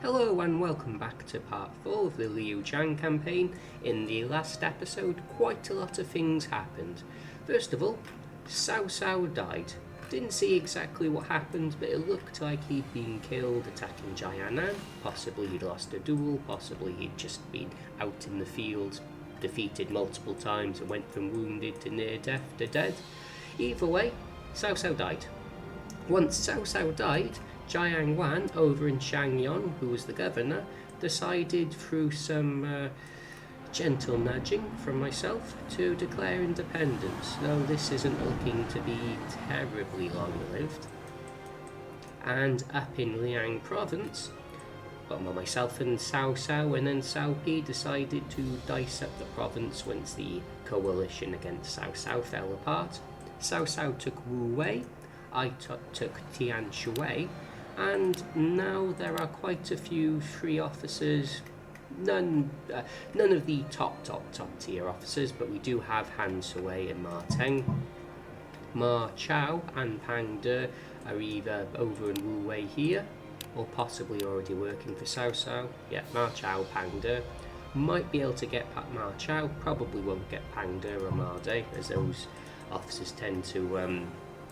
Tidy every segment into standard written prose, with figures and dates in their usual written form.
Hello and welcome back to part 4 of the Liu Zhang campaign. In the last episode, quite a lot of things happened. First of all, Xiahou died. Didn't see exactly what happened, but it looked like he'd been killed attacking Jianan. Possibly he'd lost a duel, possibly he'd just been out in the field, defeated multiple times and went from wounded to near death to dead. Either way, Xiahou died. Once Xiahou died, Jiang Wan over in Shangyong, who was the governor, decided through some gentle nudging from myself to declare independence, though this isn't looking to be terribly long-lived. And up in Liang province, myself and Cao and then Cao Pi decided to dice up the province once the coalition against Cao fell apart. Cao took Wu Wei, I took Tian Shui, and now there are quite a few free officers, none of the top tier officers, but we do have Han Sui and Ma Teng. Ma Chao and Pang De are either over in Wu Wei here, or possibly already working for Cao. Yeah, Ma Chao, Pang De. Might be able to get Ma Chao, probably won't get Pang De or Ma De, as those officers tend to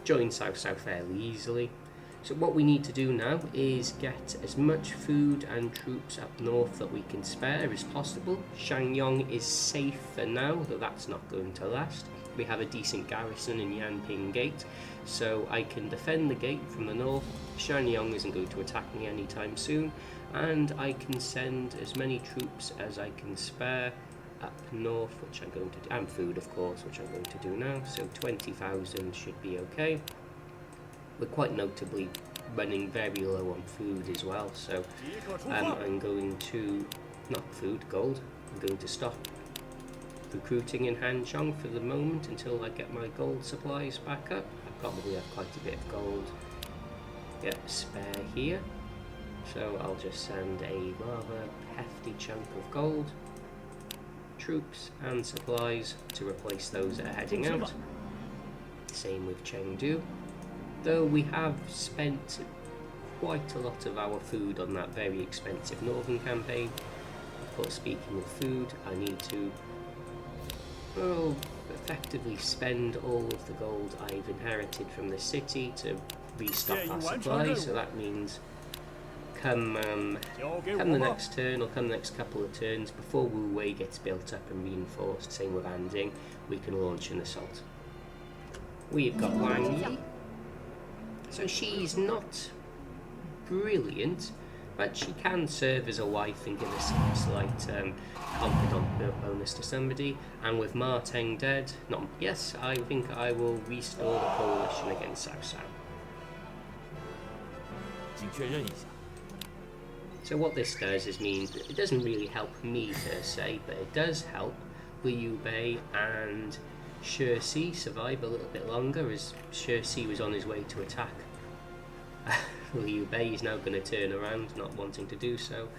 join Cao fairly easily. So what we need to do now is get as much food and troops up north that we can spare as possible. Shangyong is safe for now, though that's not going to last. We have a decent garrison in Yanping Gate, so I can defend the gate from the north. Shangyong isn't going to attack me anytime soon, and I can send as many troops as I can spare up north, which I'm going to do, and food of course, which I'm going to do now. So 20,000 should be okay. We're quite notably running very low on food as well, so I'm going to, gold, I'm going to stop recruiting in Hanzhong for the moment until I get my gold supplies back up. I probably have quite a bit of gold spare here, so I'll just send a rather hefty chunk of gold, troops and supplies to replace those that are heading out. Same with Chengdu. Though we have spent quite a lot of our food on that very expensive northern campaign. Of course, speaking of food, I need to effectively spend all of the gold I've inherited from the city to restock our supplies. So that means come the next turn, or come the next couple of turns, before Wu Wei gets built up and reinforced, same with Anding, we can launch an assault. We've got Wang Yi. So she's not brilliant, but she can serve as a wife and give us a slight confidant bonus to somebody. And with Ma Teng dead, I think I will restore the coalition against Cao. So what this does is means that it doesn't really help me per se, but it does help Liu Bei and Shisi survive a little bit longer, as Shisi was on his way to attack Liu Bei. Is now going to turn around, not wanting to do so.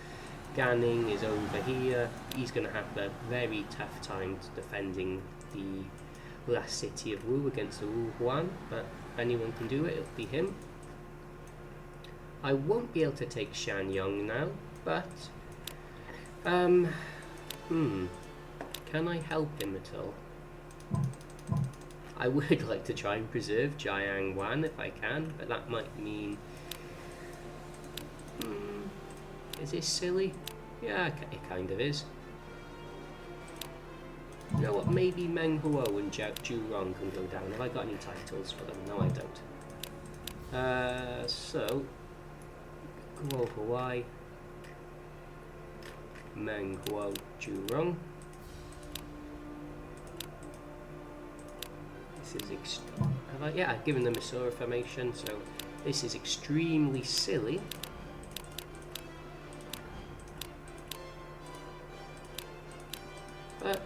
Ganning is over here. He's going to have a very tough time defending the last city of Wu against the Wu Huan, but if anyone can do it, it'll be him. I won't be able to take Shangyong now, but can I help him at all? I would like to try and preserve Jiang Wan if I can, but that might mean... is this silly? Yeah, it kind of is. You know what, maybe Meng Huo and Zhu Rong can go down. Have I got any titles for them? No, I don't. So, Guo Huai, Meng Huo, Zhu Rong. I've given them a Sora formation, so this is extremely silly. But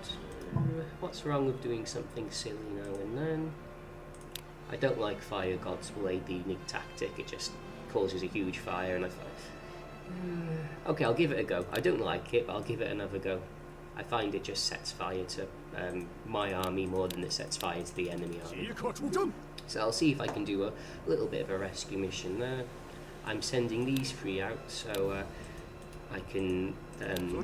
what's wrong with doing something silly now and then? I don't like Fire God's Blade, the unique tactic. It just causes a huge fire, and I thought, okay, I'll give it a go. I don't like it, but I'll give it another go. I find it just sets fire to my army more than it sets fire to the enemy army. So I'll see if I can do a little bit of a rescue mission there. I'm sending these three out, so I can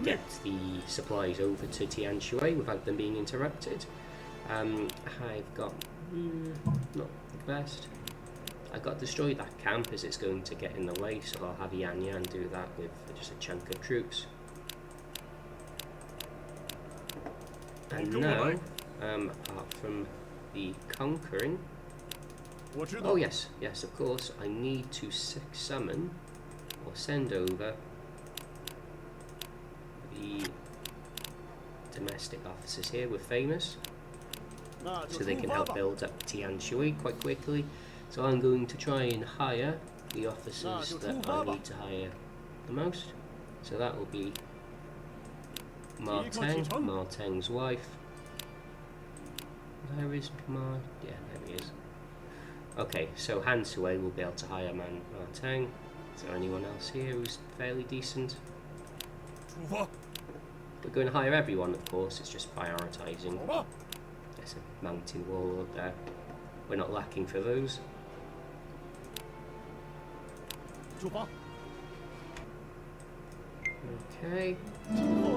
get the supplies over to Tianshui without them being interrupted. I've got not the best. I've got to destroy that camp as it's going to get in the way, so I'll have Yan Yan do that with just a chunk of troops. And now, apart from the conquering, oh yes, of course, I need to summon or send over the domestic officers here with famous, so they can help build up Tianshui quite quickly. So I'm going to try and hire the officers that I need to hire the most. So that will be Ma Teng, Ma Teng's wife. Where is Ma? Yeah, there he is. Okay, so Han Sui will be able to hire Ma Teng. Is there anyone else here who's fairly decent? We're going to hire everyone, of course, it's just prioritising. There's a mountain warlord there. We're not lacking for those. Okay,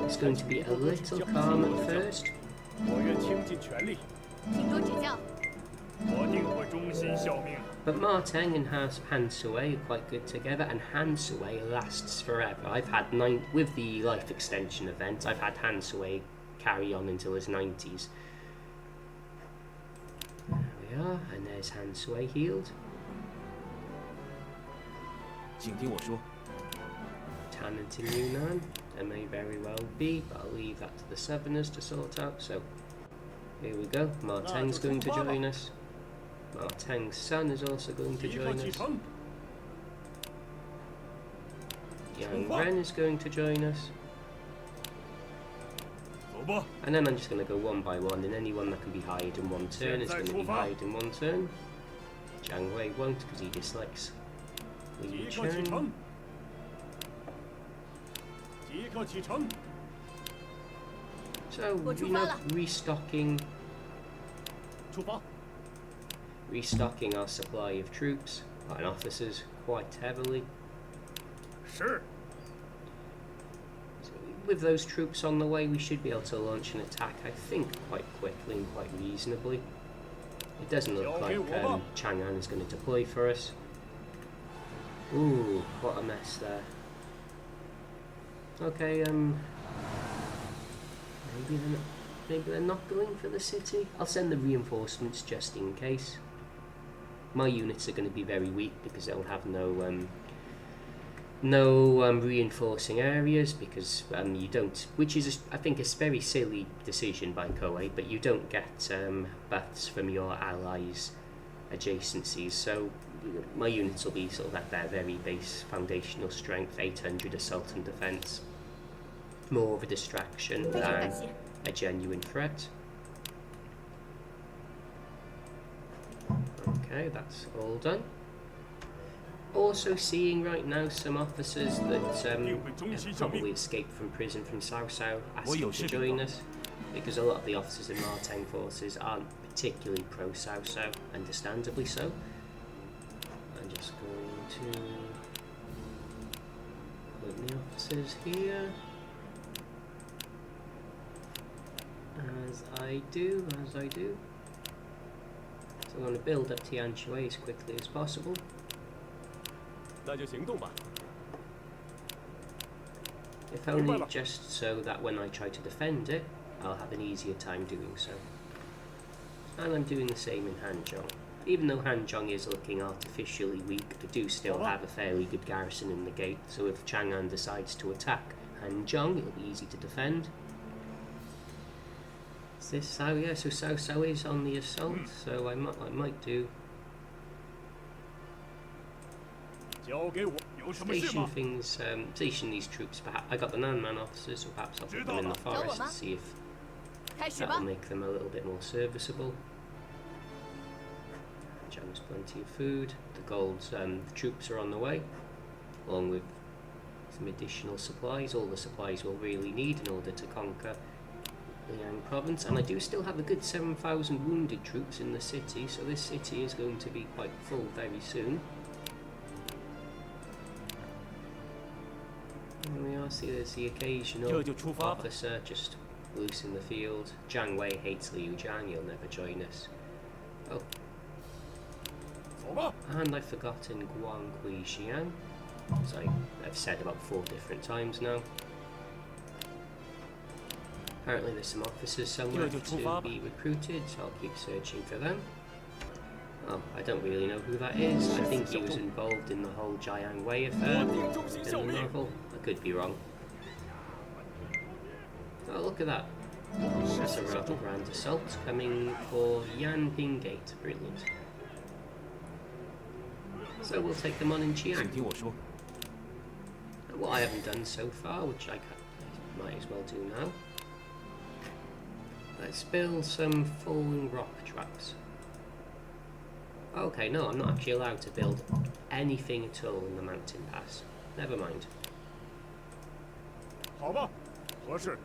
it's going to be a little calm at first. But Ma Teng and Han Sui are quite good together, and Han Sui lasts forever. I've had with the life extension event, I've had Han Sui carry on until his 90s. There we are, and there's Han Sui healed. Tan into Yunnan, there may very well be, but I'll leave that to the Southerners to sort out. So here we go, Ma Teng's going to join us. Ma Teng's son is also going to join us. Yang Ren is going to join us. And then I'm just going to go one by one, and anyone that can be hired in one turn is going to be hired in one turn. Zhang Wei won't because he dislikes Li Chang. So we're now restocking our supply of troops and officers quite heavily. Sure. So with those troops on the way, we should be able to launch an attack, I think, quite quickly and quite reasonably. It doesn't look like Chang'an is going to deploy for us. Ooh, what a mess there. Okay, maybe they're not going for the city. I'll send the reinforcements just in case. My units are going to be very weak because they'll have no reinforcing areas, because you don't, which is I think a very silly decision by Koei, but you don't get buffs from your allies' adjacencies. So my units will be sort of at their very base foundational strength, 800 assault and defense. More of a distraction than a genuine threat. Okay, that's all done. Also seeing right now some officers that have probably escaped from prison from Cao Cao asking to join us, because a lot of the officers in Ma Teng forces aren't particularly pro Cao Cao, understandably so. I'm just going to put the officers here. As I do. So I'm going to build up Tianshui as quickly as possible. If only just so that when I try to defend it, I'll have an easier time doing so. And I'm doing the same in Hanzhong. Even though Hanzhong is looking artificially weak, I do still have a fairly good garrison in the gate, so if Chang'an decides to attack Hanzhong, it'll be easy to defend. Is this Cao? Yeah, so Cao is on the assault, so I might do station things, station these troops. Perhaps I got the Nanman officers, so perhaps I'll put them in the forest to see if that will make them a little bit more serviceable. Zhang's plenty of food. The troops are on the way, along with some additional supplies. All the supplies we'll really need in order to conquer the Yang province, and I do still have a good 7,000 wounded troops in the city, so this city is going to be quite full very soon. There we are, obviously there's the occasional 这就出发吧。 officer just loose in the field. Zhang Wei hates Liu Zhang, he'll never join us. Oh. 走吧。 And I've forgotten Guang Kui Xiang, as I've said about 4 different times now. Apparently there's some officers somewhere to be recruited, so I'll keep searching for them. Oh, I don't really know who that is. I think he was involved in the whole Jiang Wei affair in the novel. I could be wrong. Oh, look at that. That's a rather grand assault coming for Yanping Gate. Brilliant. So we'll take them on in 请 Qiang. 听我说， What I haven't done so far, which I might as well do now. Let's build some falling rock traps. Okay, no, I'm not actually allowed to build anything at all in the mountain pass. Never mind. 好吧，合适。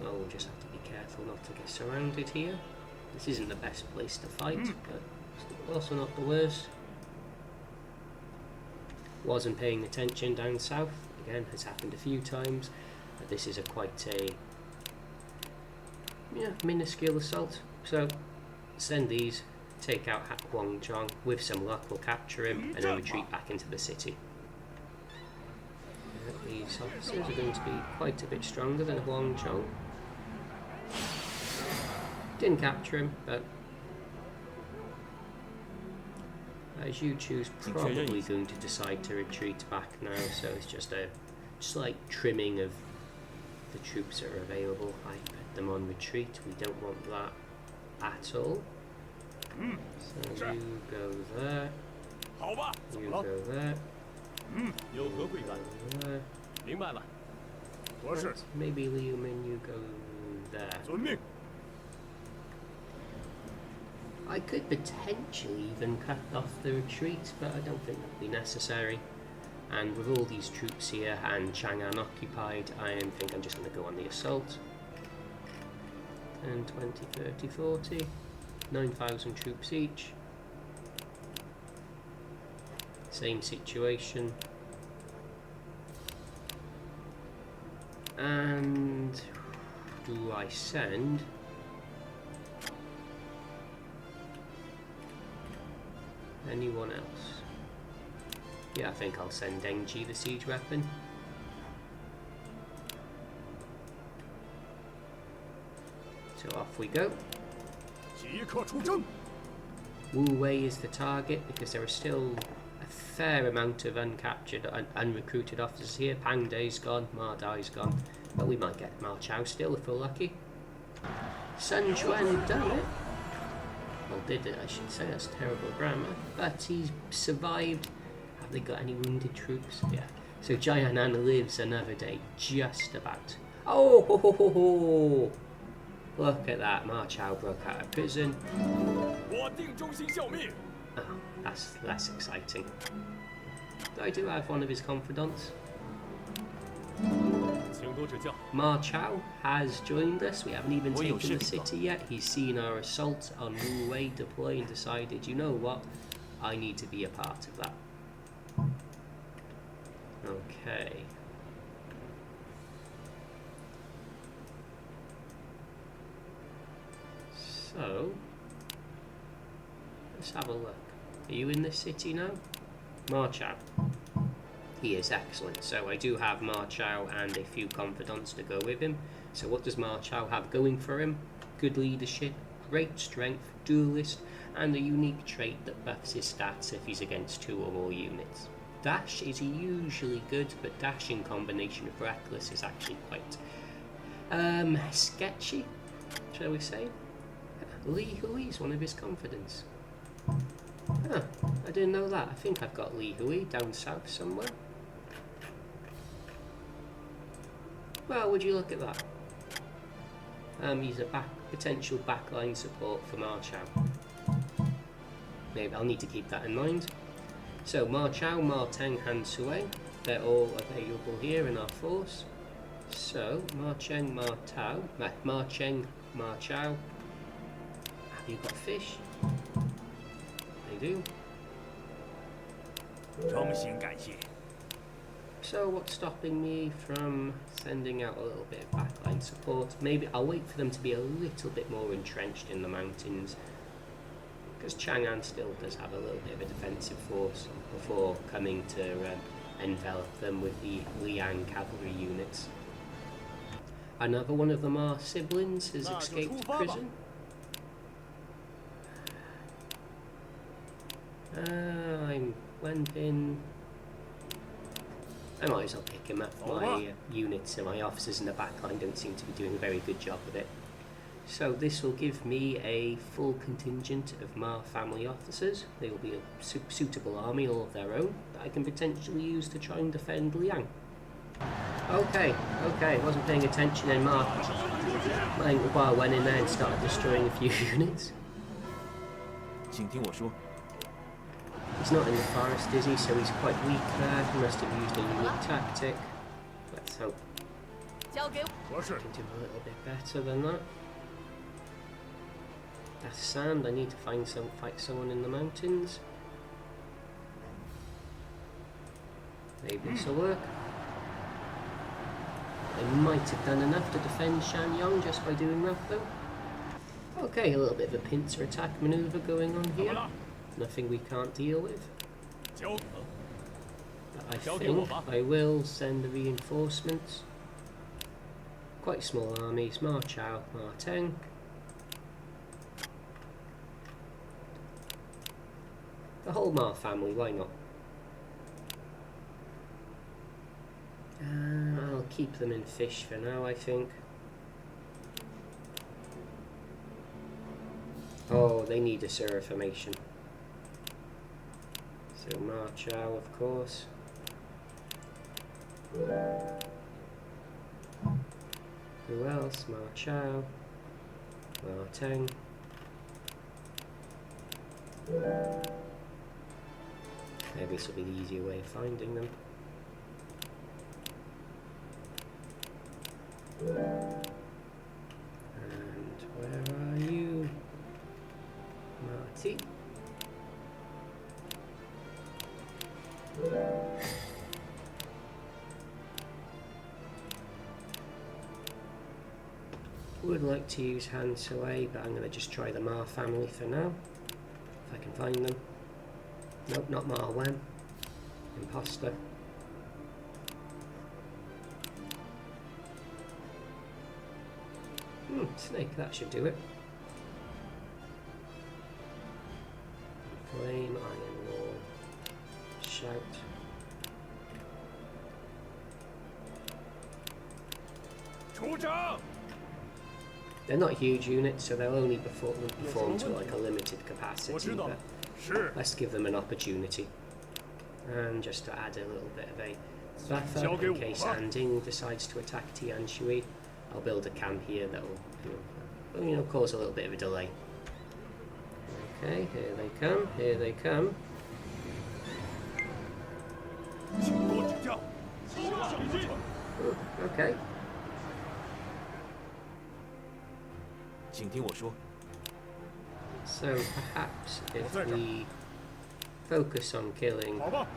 Well, we'll just have to be careful not to get surrounded here. This isn't the best place to fight, but it's also not the worst. Wasn't paying attention down south. Again, has happened a few times. But this is quite a minuscule assault. So send these, take out Huang Zhang. With some luck, we'll capture him and then retreat back into the city. These officers are going to be quite a bit stronger than Huang Zhang. Didn't capture him, but as you choose, probably going to decide to retreat back now, so it's just a slight trimming of the troops that are available. I put them on retreat, we don't want that at all. So you go there, 好吧， you go there, 有何贵干？ go there. 明白了。 合适。 Maybe Liu Min, you go there. 遵命。 I could potentially even cut off the retreat, but I don't think that would be necessary. And with all these troops here and Chang'an occupied, I think I'm just going to go on the assault. 10, 20, 30, 40, 9,000 troops each. Same situation. And do I send... anyone else? Yeah, I think I'll send Dengji the siege weapon. So off we go. 即刻出征。 Wu Wei is the target because there are still a fair amount of uncaptured, unrecruited officers here. Pang Dai's gone, Ma Dai's gone, but we might get Ma Chao still if we're lucky. Sun Quan done it. Well, did it, I should say. That's terrible grammar. But he's survived. Have they got any wounded troops? Yeah. So Jianan lives another day, just about. Oh, ho, ho, ho, ho. Look at that. Ma Chao broke out of prison. 我定忠心效命。 Oh, that's less exciting. I do have one of his confidants. 请多指教。 Ma Chao has joined us. We haven't even Well, you're taken the shipping city yet. He's seen our assault on Wu Wei deploy and decided, you know what? I need to be a part of that. Okay. So, let's have a look. Are you in this city now? Ma Chao. He is excellent. So I do have Ma Chao and a few confidants to go with him. So what does Ma Chao have going for him? Good leadership, great strength, duelist, and a unique trait that buffs his stats if he's against 2 or more units. Dash is usually good, but dash in combination with reckless is actually quite sketchy, shall we say. Li Hui is one of his confidants. Huh, I didn't know that. I think I've got Li Hui down south somewhere. Well, would you look at that? He's a potential backline support for Ma Chao. Maybe I'll need to keep that in mind. So Ma Chao, Ma Teng, Han Sui, they're all available here in our force. So Ma Cheng, Ma Tao, Ma Cheng, Ma Chao. Have you got fish? They do. 诚心感谢。 So what's stopping me from sending out a little bit of backline support? Maybe I'll wait for them to be a little bit more entrenched in the mountains, because Chang'an still does have a little bit of a defensive force before coming to envelop them with the Liang cavalry units. Another one of the Ma siblings has escaped prison. I'm Wenpin. I might as well pick him up. My units and my officers in the backline don't seem to be doing a very good job of it. So this will give me a full contingent of Ma family officers. They will be a suitable army all of their own that I can potentially use to try and defend Liang. Okay, wasn't paying attention then, Ma. My little bar went in there and started destroying a few units. 请听我说， He's not in the forest, is he? So he's quite weak there. He must have used a unique tactic. Let's hope 合适 I。can do a little bit better than that. That's sand. I need to fight someone in the mountains. Maybe this will work. I might have done enough to defend Shangyong just by doing that though. Okay, a little bit of a pincer attack maneuver going on 怎么 here. 了？ Nothing we can't deal with. 交 But I 交给我 think 吧。 I will send the reinforcements. Quite small armies. Ma Chao, Ma Teng. The whole Ma family, why not? I'll keep them in fish for now, I think. Oh, they need a Sura formation. So Ma Chao, of course. Who else? Ma Chao. Ma Teng. Maybe this will be the easier way of finding them. And where are you? Marty. Would like to use Han Sui, but I'm going to just try the Ma family for now, if I can find them. Nope, not Ma Wen. Imposter. Snake, that should do it. Flame, iron wall, shout. They're not huge units, so they'll only perform to like a limited capacity, but 是 let's give them an opportunity. And just to add a little bit of a buffer Xiahou in case Dun. Anding decides to attack Tianshui, I'll build a camp here that will, cause a little bit of a delay. Okay, here they come, here they come. 请多指教。 Ooh, okay. 请听我说， So perhaps if 我在这儿。 we focus on killing 好吧，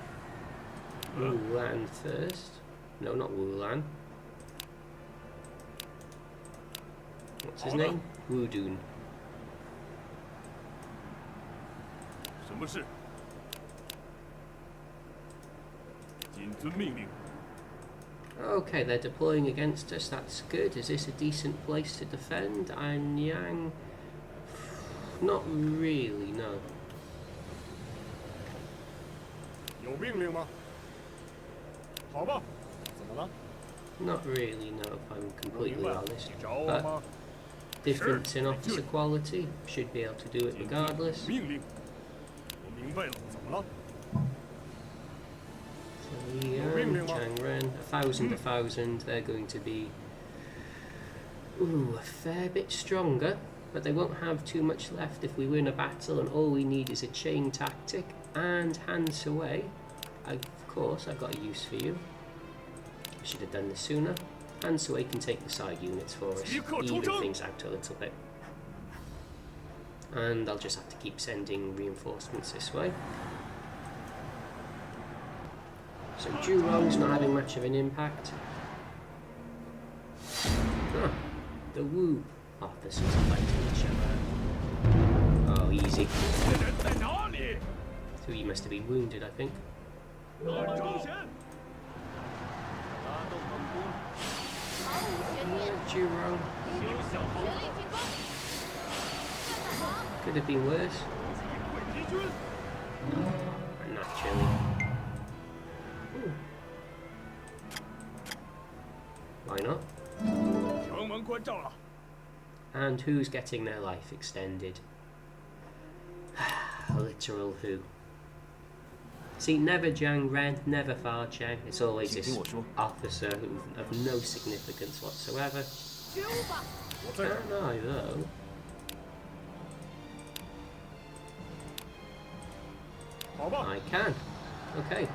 Wulan first. No, not Wulan. What's his name? Xiahou Dun. 什么事？谨遵命令。 Okay, they're deploying against us. That's good. Is this a decent place to defend? And Yang? Not really, no. 有命令吗？好吧，怎么了？ Not really, no, if I'm 我明 completely 白了， honest. 你找我 But 吗？ difference in officer quality, should be able to do it 谨遵 regardless. 命令。我明白了，怎么了？ So Liang, Changren, 1,000, they're going to be a fair bit stronger, but they won't have too much left if we win a battle, and all we need is a chain tactic and Han Sui. Of course, I've got a use for you. I should have done this sooner. Han Sui can take the side units for us, even things out a little bit. And I'll just have to keep sending reinforcements this way. So Zhurong's not having much of an impact. Huh. The Wu officers are fighting each other. Oh, easy. 这人在哪里？ So he must have been wounded, I think. 拿招先！ Zhurong. 休想逃跑！ Could have been worse. 击溃敌军！ Naturally. Ooh. Why not? 城门关照了。 And who's getting their life extended? A literal who. See, never Zhang Ren, never Fa Cheng. It's always this 请听我说。 officer of no significance whatsoever. 我在这儿。 Can I though? 好吧， I can. Okay.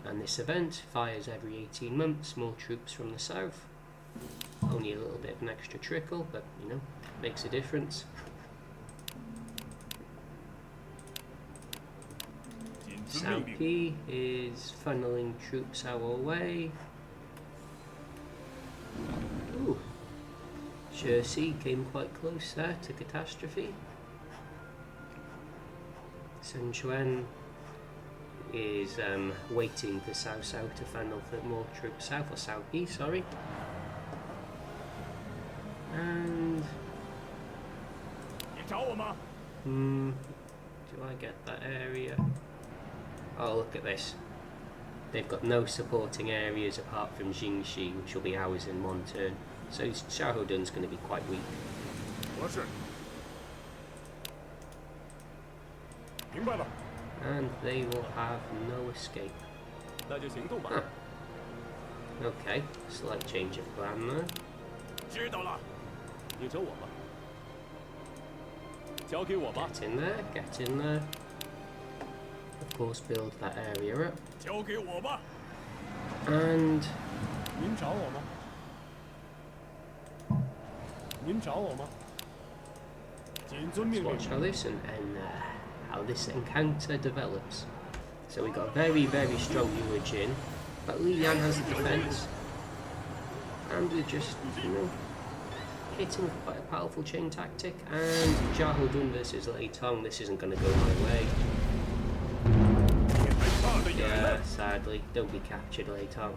And this event fires every 18 months, more troops from the south. Only a little bit of an extra trickle, but you know, makes a difference. 谨遵 Cao 命令。 Pi is funneling troops our way. Ooh. Jersey came quite close there to catastrophe. Sun Quan is waiting for Cao Cao to funnel for more troops south, or Cao Pi, sorry. And 你找我吗？ do I get that area? Oh, look at this. They've got no supporting areas apart from Jingxi, which will be ours in one turn. So Xiahou Dun's going to be quite weak. 合适。明白了。 And they will have no escape. 那就行动吧。 Huh. Okay, slight change of plan there. 知道了。你找我吧。交给我吧。 Get in there, get in there. Of course, build that area up. 交给我吧。 And 您找我吗？您找我吗？谨遵命 let's 令。 watch how this and how this encounter develops. So we've got very, very strong Yuan Jin, but Li Yan has the defense. And we're just, you know, hitting with quite a powerful chain tactic. And Xiahou Dun versus Lei Tong, this isn't going to go my way. 你还差得远 Yeah, 呢。 sadly. Don't be captured, Lei Tong.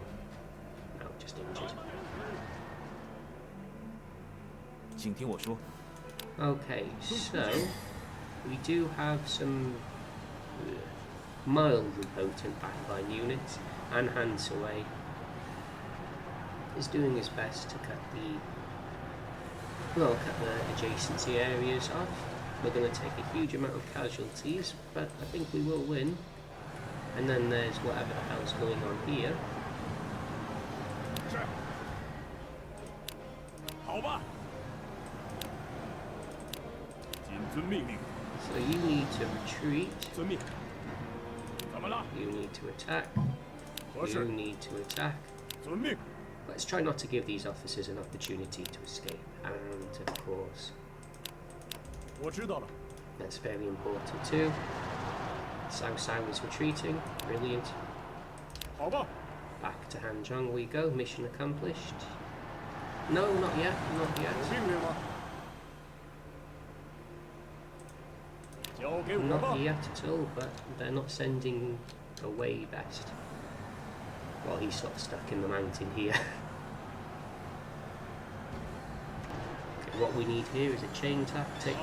No, just injured. 请听我说。 Okay, so we do have some mildly potent backline units, and Han Sui is doing his best to cut the adjacency areas off. We're going to take a huge amount of casualties, but I think we will win. And then there's whatever the hell's going on here. 是。好吧。谨遵命令。 So you need to retreat, 遵命。怎么了？ you need to attack, 合 you 适。 need to attack. 遵命。 Let's try not to give these officers an opportunity to escape. And of course, 我知道了。 that's very important too. Cao Cao is retreating. Brilliant. 好吧， Back to Hanzhong we go. Mission accomplished. No, not yet. Not 有 yet. 命令吗？交给我吧 Not。yet at all, but they're not sending away best. Well, he's sort of stuck in the mountain here. Okay, what we need here is a chain tactic.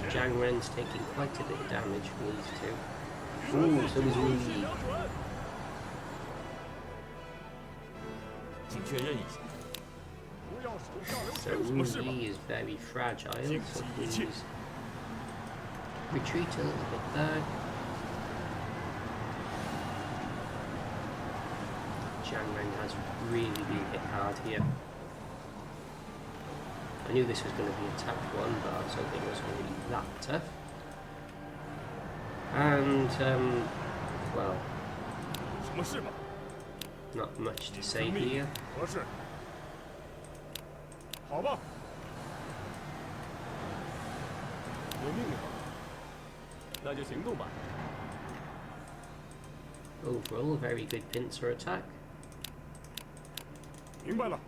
Zhang Ren's taking quite a bit of damage from these two. Ooh, so is Wu Yi. 请确认一下。不要手下留 So 情。有什 Wu 么事吗？ Yi is very fragile, so 惊喜一切。 please retreat a little bit there. Zhang Ren has really been hit hard here. I knew this was going to be a tough one, but I was hoping it was going to be that tough. And, well, 什么事吗？ not much to say here. 合适。好吧，有命令吗？那就行动吧。overall, a very good pincer attack. 明白了。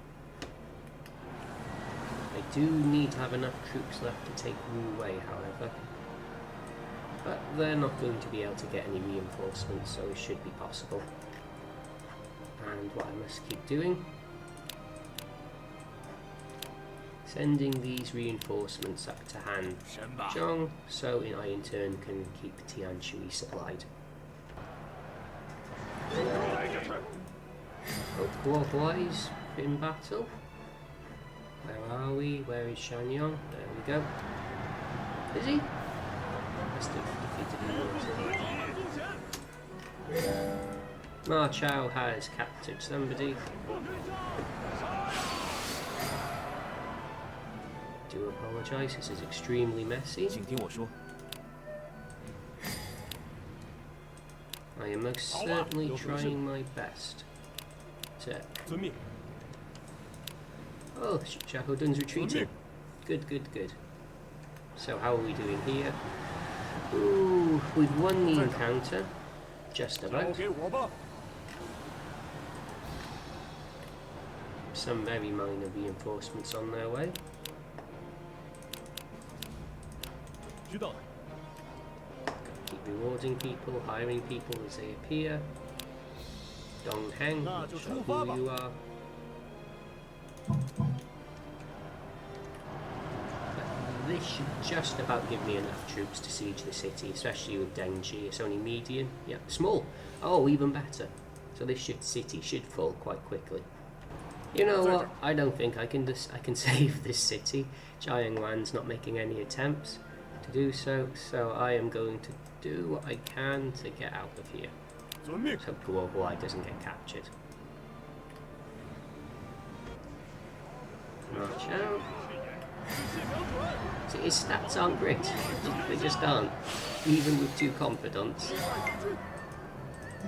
I do need to have enough troops left to take Wu Wei, however. But they're not going to be able to get any reinforcements, so it should be possible. And what I must keep doing, sending these reinforcements up to Han 神吧， Zhang, so I in turn can keep Tian Shui supplied. Oh, Guohuai's in battle. Where are we? Where is Shangyong? There we go. Is he? Must have defeated him. Ma Chao has captured somebody. Do apologise, this is extremely messy. 请听我说， I am most certainly trying my best to... 遵命。 Oh, Xiahou Dun's retreating. Good, good, good. So how are we doing here? Ooh, we've won the encounter. Just 交 about. 给我吧。 Some very minor reinforcements on their way. 知道了。 Keep rewarding people, hiring people as they appear. Dong Heng, not sure who you are. But this should just about give me enough troops to siege the city, especially with Dengji. It's only medium. Yeah, small. Oh, even better. So this city should fall quite quickly. You know what? I don't think I can save this city. Xiahou not making any attempts to do so, so I am going to do what I can to get out of here. 遵命。 Let's hope Guohuai doesn't get captured. March out. See, his stats aren't great. They just aren't. Even with 2 confidants.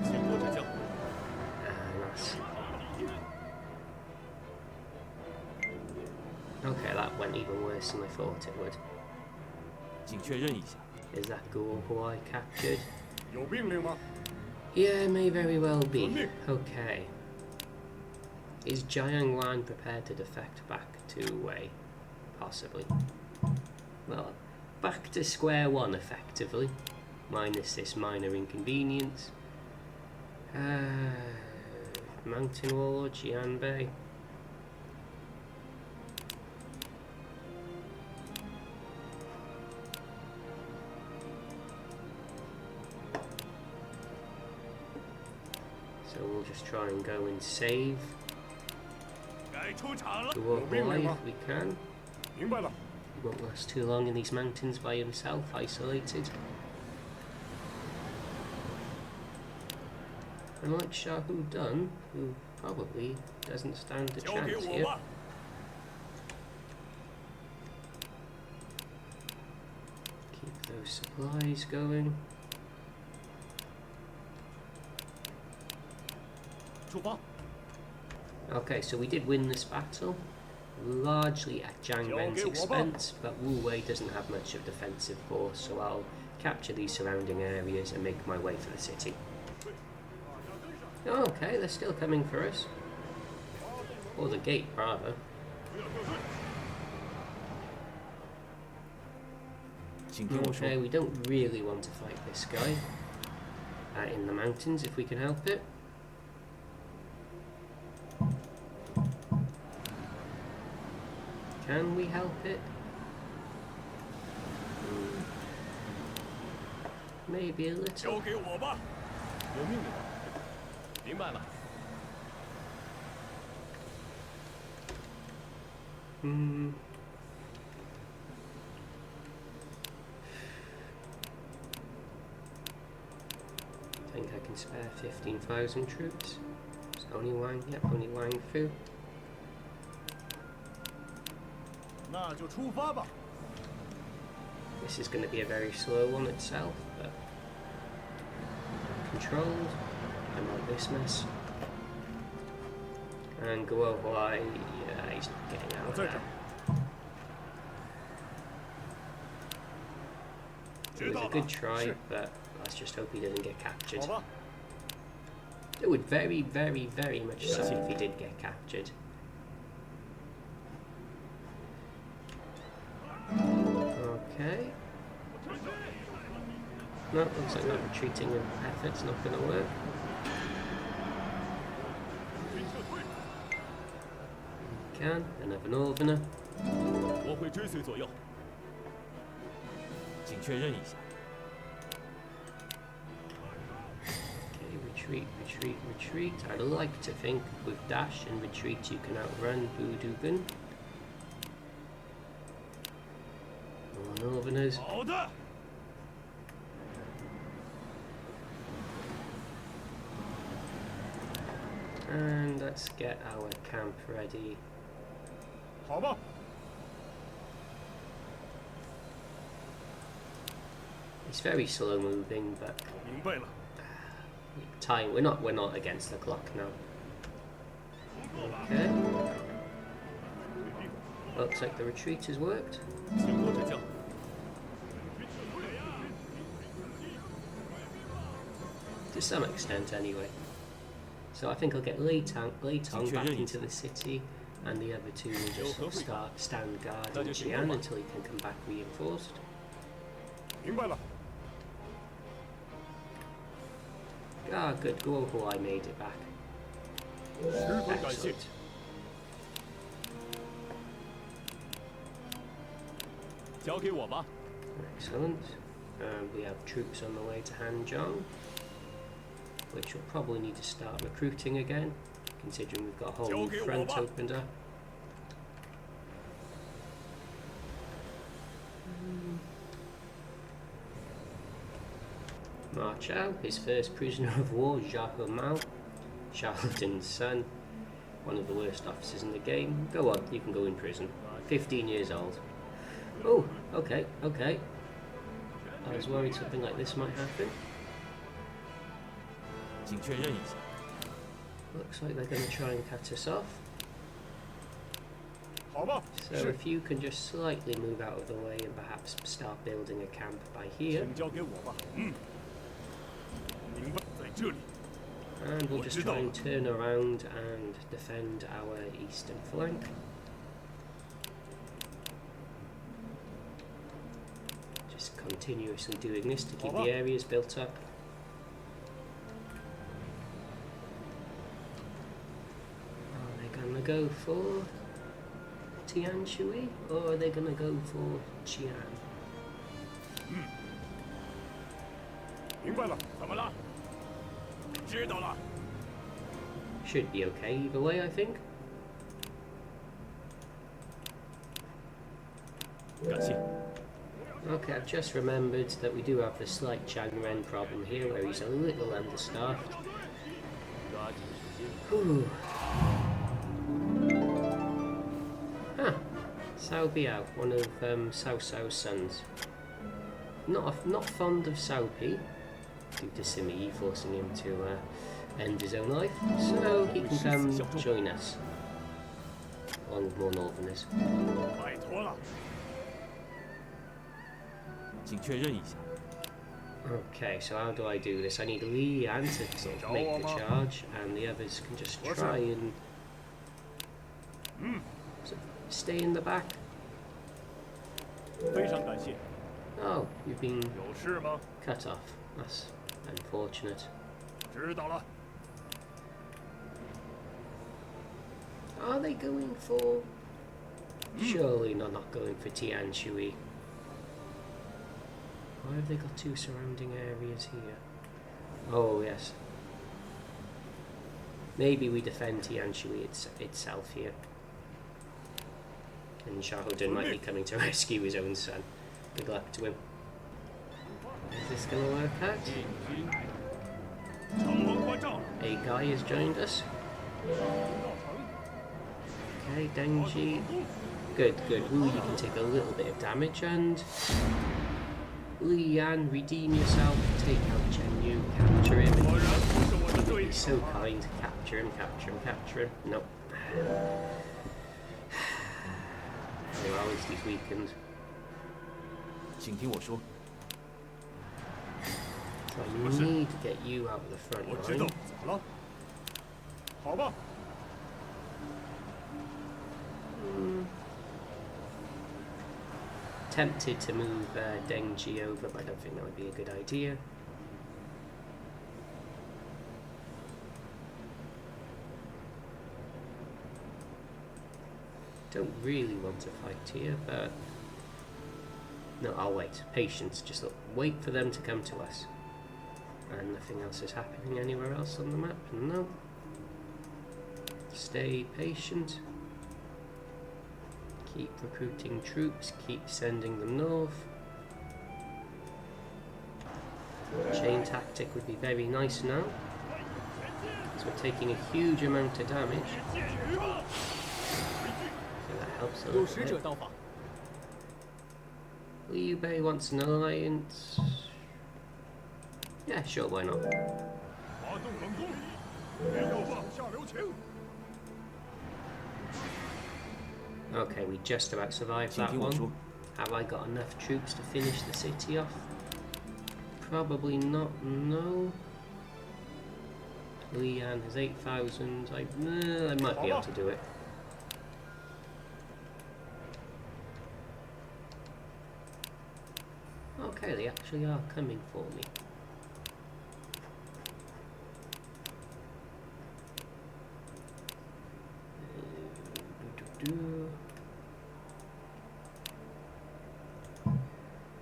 先拨这将。 And that's... Okay, that went even worse than I thought it would. 请确认一下， Is that Guohuai captured? 有命令吗？ Yeah, may very well be. Okay. Is Jiangwan prepared to defect back to Wei? Possibly. Well, back to square one, effectively. Minus this minor inconvenience. Mountain Wall, Jianbei. So we'll just try and go and save 该出场了。 the Warhorse if we can. 明白了。 He won't last too long in these mountains by himself, isolated. Unlike Xiahou Dun, who probably doesn't stand a 交给 chance 我 here. 吧。 Keep those supplies going. 出发。 Okay, so we did win this battle, largely at Zhang Ren's expense, but Wu Wei doesn't have much of defensive force, so I'll capture these surrounding areas and make my way for the city. Okay, they're still coming for us. Or the gate, rather. 请听我说， Okay, we don't really want to fight this guy in the mountains if we can help it. Can we help it? Maybe a 交 little. 给我吧。有命令吗？明白了。 Hmm. I think I can spare 15,000 troops. It's only Wang, yep, only Wang Fu. 那就出发吧。 This is going to be a very slow one itself, but controlled. I like this mess. And Guohuai, yeah, he's not getting out of there. It was a good try, but let's just hope he doesn't get captured. 好吧。It would very, very, very much suck if he did get captured. Okay. No, looks like that retreating effort's not going to work. Can, another northerner. 我会追随左右。请确认一下。 Okay, retreat, retreat, retreat. I'd like to think with dash and retreat you can outrun Xiahou Dun. More northerners. 好的。 And let's get our camp ready. 好吧， It's very slow moving, but 明白了。 time we're not against the clock now. Okay. Looks like the retreat has worked. 请多指教。 To some extent anyway. So I think I'll get Lei Tong back into the city, and the other two will just sort of stand guard in Xi'an until he can come back reinforced. 明白了。 Ah, good. Guohu, I made it back. 十分感谢。 Excellent. Excellent. We have troops on the way to Hanzhong, which we'll probably need to start recruiting again, considering we've got a whole new front opened up. Ma Chao, his first prisoner of war, Xiahou Dun's son, one of the worst officers in the game. Go on, you can go in prison. 15 years old. Oh, okay, okay. I was worried something like this might happen. 请确认一下。 Looks like they're going to try and cut us off. 好吧， So if you can just slightly move out of the way and perhaps start building a camp by here. 请交给我吧。嗯。明白，在这里。 And we'll just try and turn around and defend our eastern flank. Just continuously doing this to keep the areas built up. Are they gonna go for Tianshui or are they gonna go for Qian? 明白了。怎么了？知道了。 Should be okay either way, I think. 感谢。 Okay, I've just remembered that we do have the slight Zhang problem here, where he's a little understaffed. 抓紧时间。 Ooh. Huh. Cao Pi, one of Cao Cao's sons. Not fond of Cao Pi, due to Sima Yi forcing him to end his own life, so he can come join us, along with more northerners. 拜托了。 请确认一下。 Okay, so how do I do this? I need Li Yan to sort of make the charge, and the others can just try and sort of stay in the back. 非常感谢。 Oh, you've been 有事吗？ cut off. That's unfortunate. 知道了。 Are they going for... Surely not going for Tianshui. Why have they got two surrounding areas here? Oh, yes. Maybe we defend Tianshui itself here. And Xiahou Dun might be coming to rescue his own son. Good luck to him. Is this going to work out? 城门关上了。 A guy has joined us. Okay, Denji. Good, good. Ooh, you can take a little bit of damage, and Li Yan, redeem yourself, take out Chen Yu, capture him. 果然不是我的对 He's 手。 so kind. Capture him, capture him, capture him. Nope. Oh, at least he's weakened. 请听我说。 So I need to get you out of the front 我知道 line. 怎么了？好吧， Tempted to move Dengji over, but I don't think that would be a good idea. Don't really want to fight here, but no, I'll wait. Patience, just look, wait for them to come to us. And nothing else is happening anywhere else on the map? No. Stay patient. Keep recruiting troops, keep sending them north. Chain tactic would be very nice now, because we're taking a huge amount of damage. So that helps a 有 little 使者 bit. 到访， Liu Bei wants an alliance. Yeah, sure, why not? 发动冷宫，也要上下留情。 Okay, we just about survived 请 that 听我 one. 说， Have I got enough troops to finish the city off? Probably not, no. Lian has 8,000. I might be able to do it. Okay, they actually are coming for me.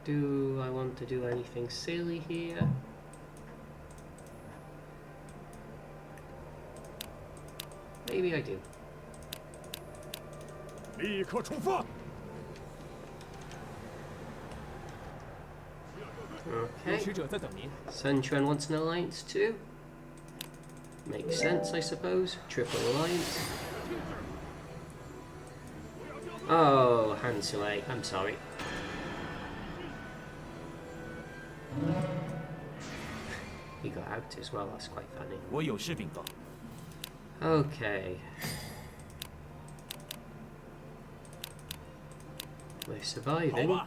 Do I want to do anything silly here? Maybe I do. 立刻出发！ 有 Okay. 使者在等您。 Sun Quan wants an alliance too. Makes sense, I suppose. Triple alliance. Oh, Han Sui, I'm sorry. He got out as well, that's quite funny. 我有事禀报。 Okay. We're 好 surviving. 吧，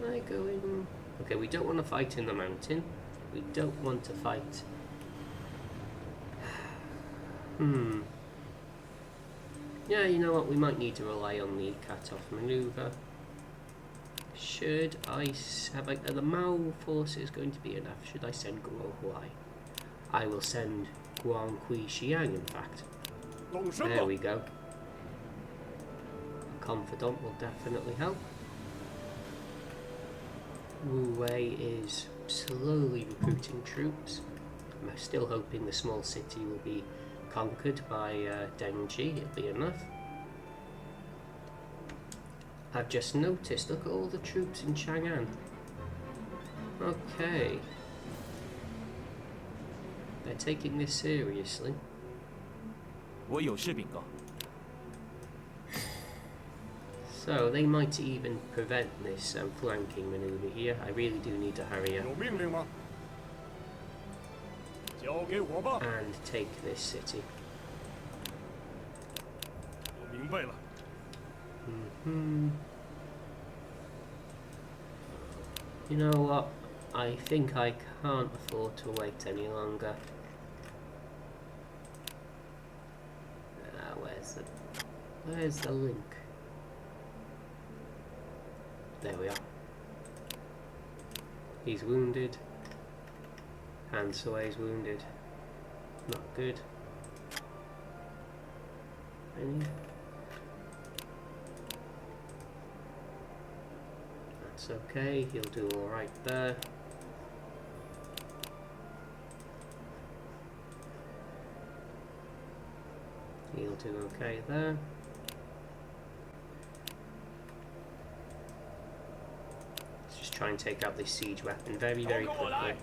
Am I going? Okay, we don't want to fight in the mountain. We don't want to fight. Yeah, you know what? We might need to rely on the cut-off maneuver. Should I have the Mao forces going to be enough? Should I send Guo Huai? I will send Guang Kui Xiang, in fact. 动身 There 吧！ we go. A confidant will definitely help. Wu Wei is slowly recruiting troops. I'm still hoping the small city will be conquered by Dengji. It'll be enough. I've just noticed, look at all the troops in Chang'an. Okay. They're taking this seriously. 我有事禀告。 So they might even prevent this flanking maneuver here. I really do need to hurry up 有命令吗？交给我吧。 and take this city. 我明白了。 You know what? I think I can't afford to wait any longer. Where's the link? There we are. He's wounded. Han Sui's wounded. Not good. Any? That's okay, he'll do alright there. He'll do okay there. Let's just try and take out this siege weapon very, very quickly.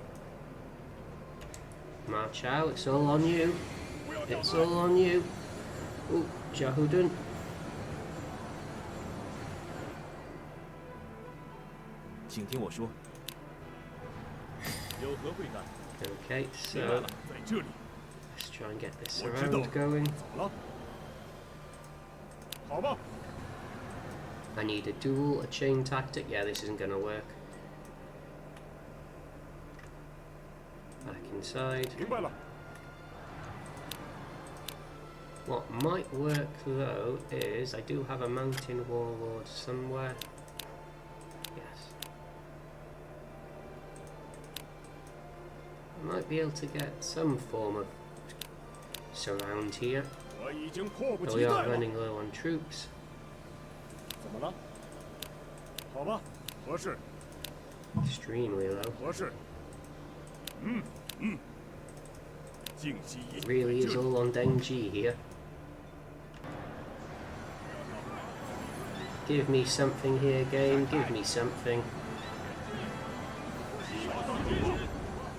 March out, it's all on you. It's all on you. Oh, Xiahou Dun. 请听我说， 有何贵干？ Okay, 明白 so 了，在这里。 let's try and get this 我知道 surround going. 怎么了？好吧， I need a duel, a chain tactic. Yeah, this isn't going to work. Back inside. 明白了。 What might work though is I do have a mountain warlord somewhere. Yes. I might be able to get some form of surround here. 我已经迫不 But 及 we 待 are 了。 running low on troops. 怎么了？好吧，合适， Extremely low. 合适。静息一 Really is all on Denji here. Give me something here, game. Give me something.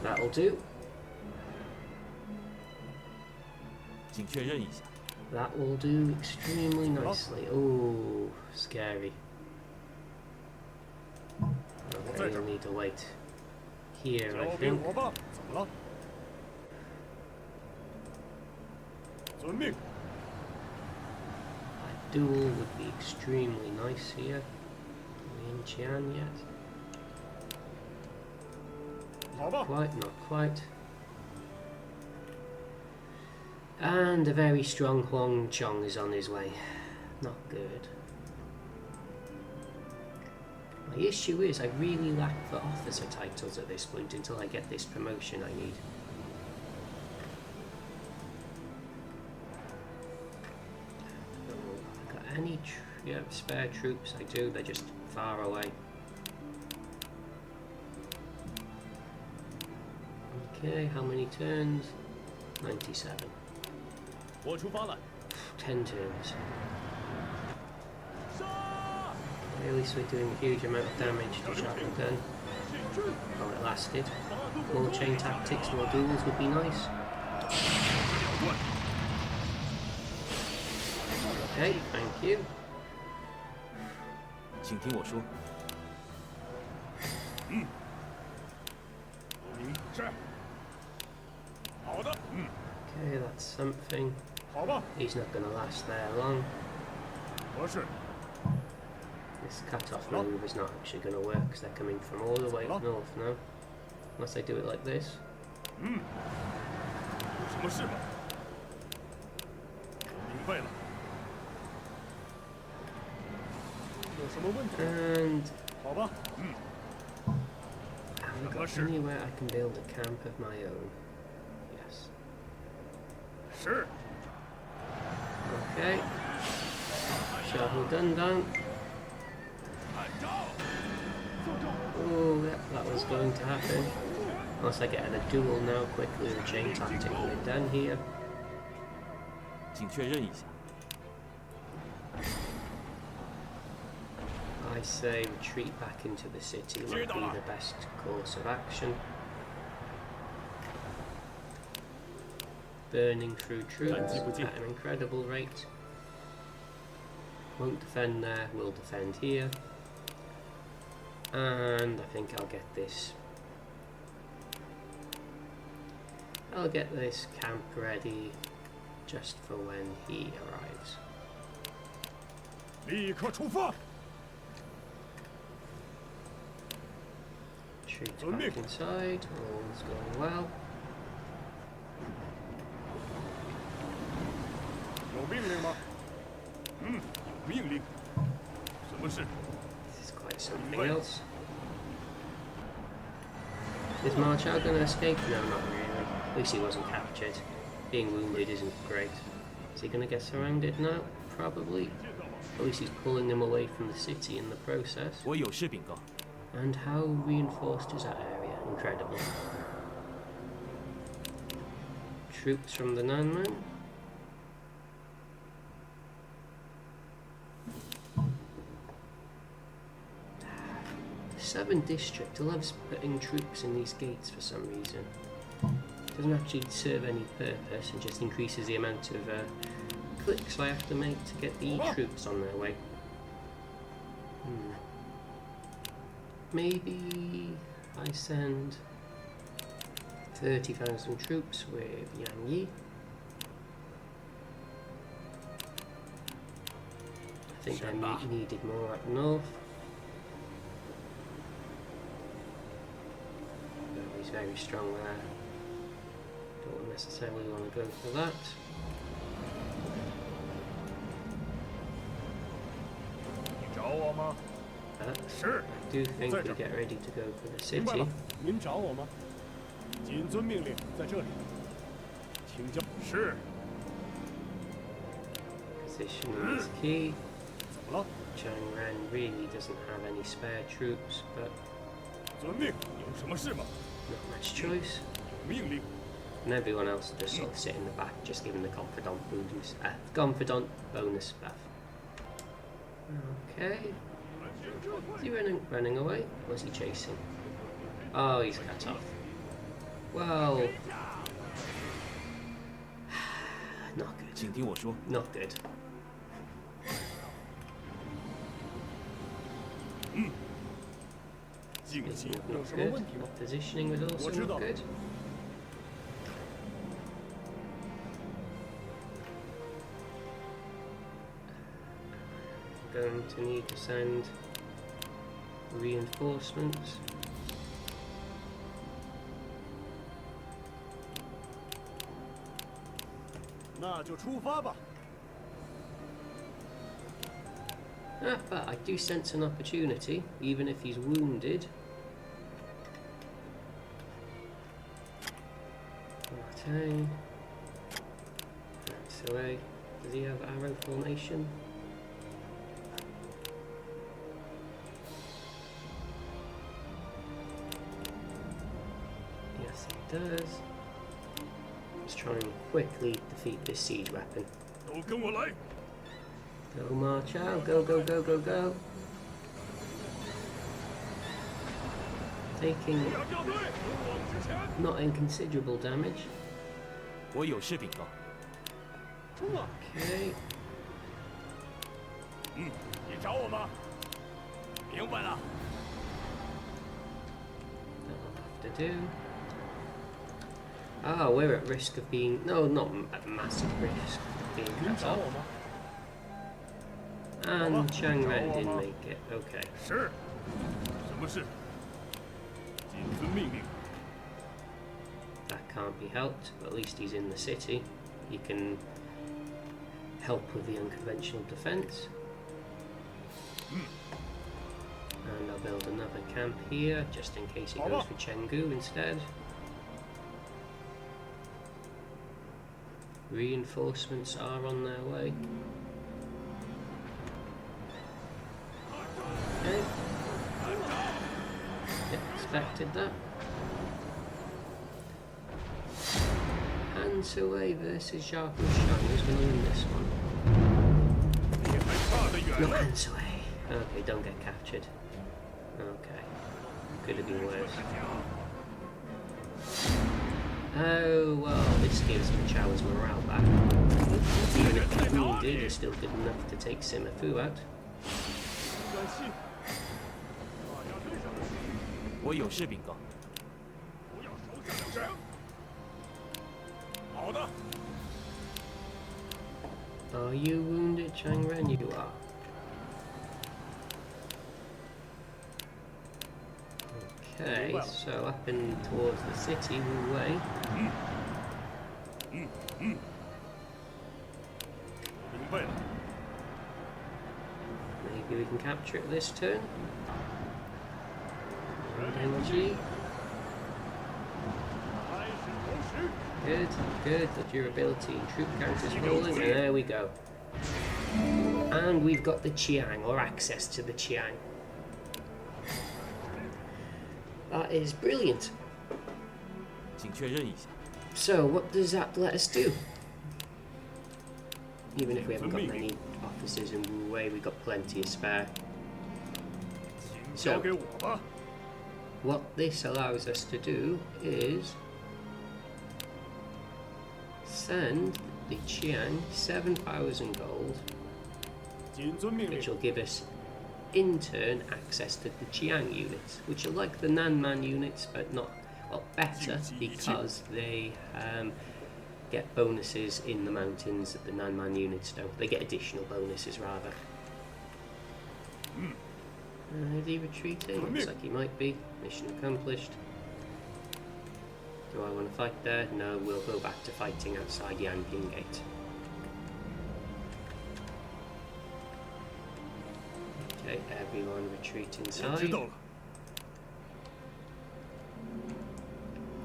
That'll do. 请确认一下。 That will do extremely nicely. Oh, scary. Okay, you'll need to wait here, I 交兵 think. 伙伴，怎么了？遵命。 A duel would be extremely nice here. Are we in Qian yet? 好吧， Quite, not quite. And a very strong Huang Chong is on his way. Not good. My issue is I really lack for officer titles at this point until I get this promotion I need. Got any spare troops? I do, they're just far away. Okay, how many turns? 97. 我出发了。 10 turns. 杀！ Okay, at least we're doing a huge amount of damage to Xiahou Dun. Oh, it lasted. More chain tactics, more duels would be nice. Okay, thank you. 请听我说。明是。好的， Okay, that's something. 好吧， He's not going to last there long. 合适。 This cut-off move is not actually going to work because they're coming from all the way up north now. Unless I do it like this. 有什么事吗？明白了。有什么问题？ And 好吧， have I got anywhere I can build a camp of my own? Yes. 是。 Okay. Xiahou Dun down. 按照。 Oh, yeah, that was going to happen. Unless I get in a duel now quickly with a chain tactic when we're done here. 请确认一下。 I say retreat back into the city might be the best course of action. Burning through troops at an incredible rate. Won't defend there, will defend here. And I think I'll get this. I'll get this camp ready just for when he arrives. 立刻出发。 Retreat back inside, all's going well. 有命令吗？命令。什么事？ This is quite something else. Is Ma Chao going to escape? No, not really. At least he wasn't captured. Being wounded isn't great. Is he going to get surrounded now? Probably. At least he's pulling them away from the city in the process. 我有事禀告。 And how reinforced is that area? Incredible. Troops from the Nanman. The 7th district loves putting troops in these gates for some reason. Doesn't actually serve any purpose and just increases the amount of clicks I have to make to get the troops on their way. Maybe I send 30,000 troops with Yang Yi. I think I needed more up north. Oh, he's very strong there. necessarily want to go for that. 你找我吗？ But 是， I do think we get ready to go for the 明白 city. 了。您找我吗？谨遵命令，在这里。请教。是。 Positioning is key. 怎么了？ Zhang Ren really doesn't have any spare troops, but 遵命。有什么事吗？ not much choice. 有命令。 And everyone else just sort of sit in the back, just giving the confidant bonus buff. Okay. Is he running away? Or is he chasing? Oh, he's cut off. Well, not good. 请听我说， Not good. 竞技 Not 有什么 good. 问题吗？ Positioning was also What you not done? good. Going to need to send reinforcements.那就出发吧。 But I do sense an opportunity, even if he's wounded. Okay. That's away. Does he have arrow formation? Yes, he does. Let's try and quickly defeat this siege weapon. 都跟我来。 Go march out, go, go, go, go, go. Taking 要掉队，勇往直前。 not inconsiderable damage. 我有事禀告。冲啊！ Okay, 你找我吗？明白了。 that'll have to do. Ah, we're at risk of being... No, not at massive risk of being 您 cut 找 off. 我吗？ And Chang Ren didn't make it. Okay. 是。什么事？谨遵命令。 That can't be helped, but at least he's in the city. He can help with the unconventional defense. And I'll build another camp here, just in case he goes for Chengdu instead. Reinforcements are on their way. Okay. Yeah, expected that. Hands away versus Xiahou Dun. Who's going to win this one? 你还差得远 Not 了。 hands away. Okay, don't get captured. Okay. Could have been worse. Oh, well, this gives Chao's morale back. Even if he's wounded, he's still good enough to take Sima Fu out. 专心。大家对上。我有事禀告。不要手下留情。好的。 Are you wounded, Chang Ren? You are. Okay, so up in towards the city, Wu Wei. 明白了。 Maybe we can capture it this turn. Energy. 开始投石。 Good, good. The durability and troop count is rolling, and there we go. And we've got the Qiang, or access to the Qiang. That is brilliant. 请确认一下， So, what does that let us do? Even if we haven't got many officers in Wu Wei, we've got plenty of spare. 请交给我吧。 What this allows us to do is send the Qiang 7,000 gold, 谨遵命令 which。will give us, in turn, access to the Qiang units, which are like the Nanman units, but not, well, better because they get bonuses in the mountains that the Nanman units don't. They get additional bonuses, rather. Is he retreating? Looks like he might be. Mission accomplished. Do I want to fight there? No, we'll go back to fighting outside Yanping Gate. Okay, everyone retreat 我知 inside. 道了。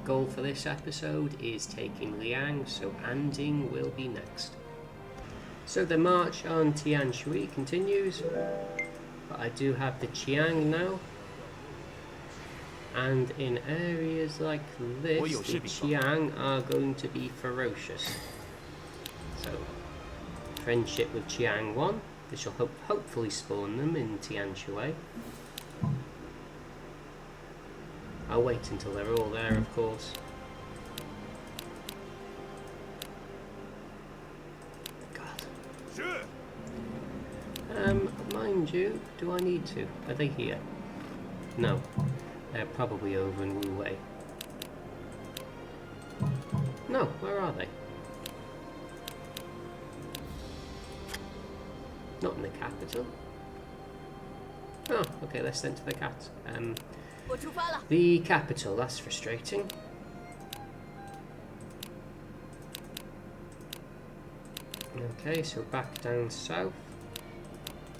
Goal for this episode is taking Liang, so Anding will be next. So the march on Tianshui continues, but I do have the Qiang now. And in areas like this, the Qiang are going to be ferocious. So, friendship with Qiang 1. This will hopefully spawn them in Tianshui. I'll wait until they're all there, of course. God. Mind you, do I need to? Are they here? No. They're probably over in Wu Wei. No, where are they? Not in the capital. Oh, okay, let's send to the cat. The capital, that's frustrating. Okay, so back down south.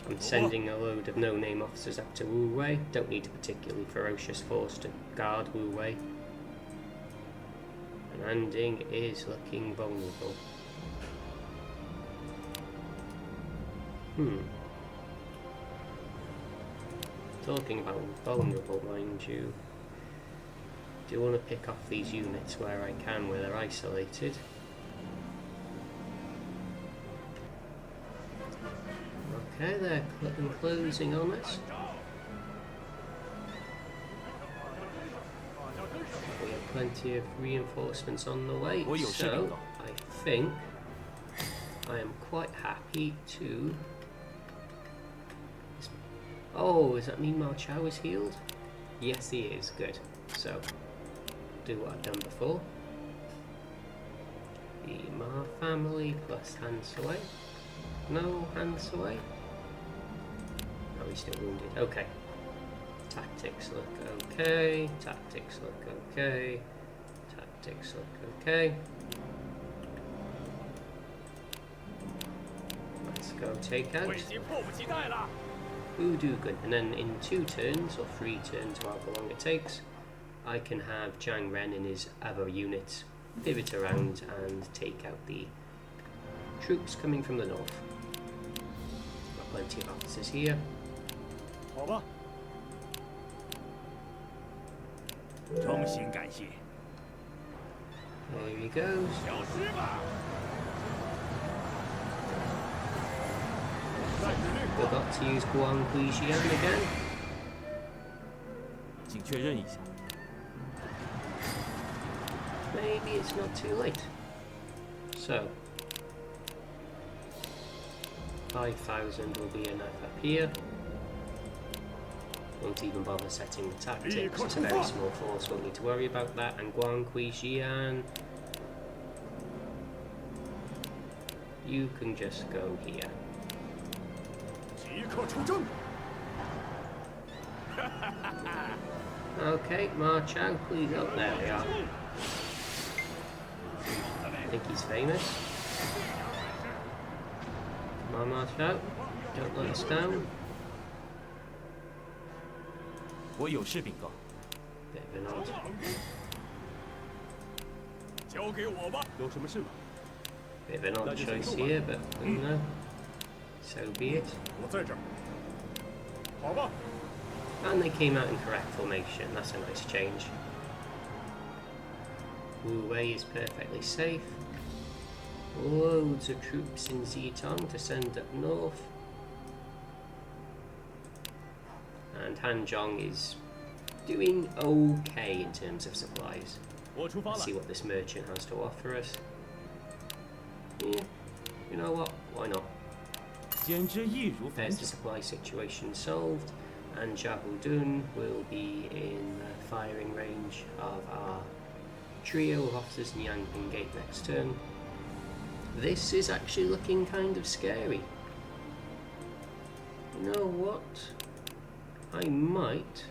I'm sending a load of no-name officers up to Wu Wei. Don't need a particularly ferocious force to guard Wu Wei. And Anding is looking vulnerable. Talking about vulnerable, mind you. Do want to pick off these units where I can, where they're isolated. Okay, they're closing on us. We have plenty of reinforcements on the way, so I think I am quite happy to... Oh, does that mean Ma Chao is healed? Yes, he is. Good. So, do what I've done before. The Ma family plus Han Sui. No Han Sui. No, he's still wounded. Okay. Tactics look okay. Tactics look okay. Tactics look okay. Let's go take out. Do good, and then in 2 turns or 3 turns, however long it takes, I can have Zhang Ren and his other units pivot around and take out the troops coming from the north. Got plenty of officers here. 好吧。衷心感谢。 There he goes. 消失吧。 Forgot to use Wang again. 请确认一下。 Maybe it's not too late. So, 5,000 will be enough up here. Won't even bother setting the tactics. It's a very small force, won't need to worry about that. And Guan Xian, you can just go here. 即刻出征！ Okay, Ma Chao, please. Oh, there we are. I think he's famous. Come on, Ma Chao. Don't let us down. 我有事禀告。 Bit of an odd. 交给我吧。有什么事吗？ Bit of an odd choice here, but you know, so be it. 我在这儿。好吧。 And they came out in correct formation. That's a nice change. Wu Wei is perfectly safe. Loads of troops in Zitong to send up north. And Hanzhong is doing okay in terms of supplies. 我出发 Let's 了 see。what this merchant has to offer us. Yeah, you know what? Why not? 简直易如反 There's 掌 the。supply situation solved, and Xiahou Dun will be in the firing range of our trio of officers in Yanping Gate next turn. This is actually looking kind of scary. You know what? I might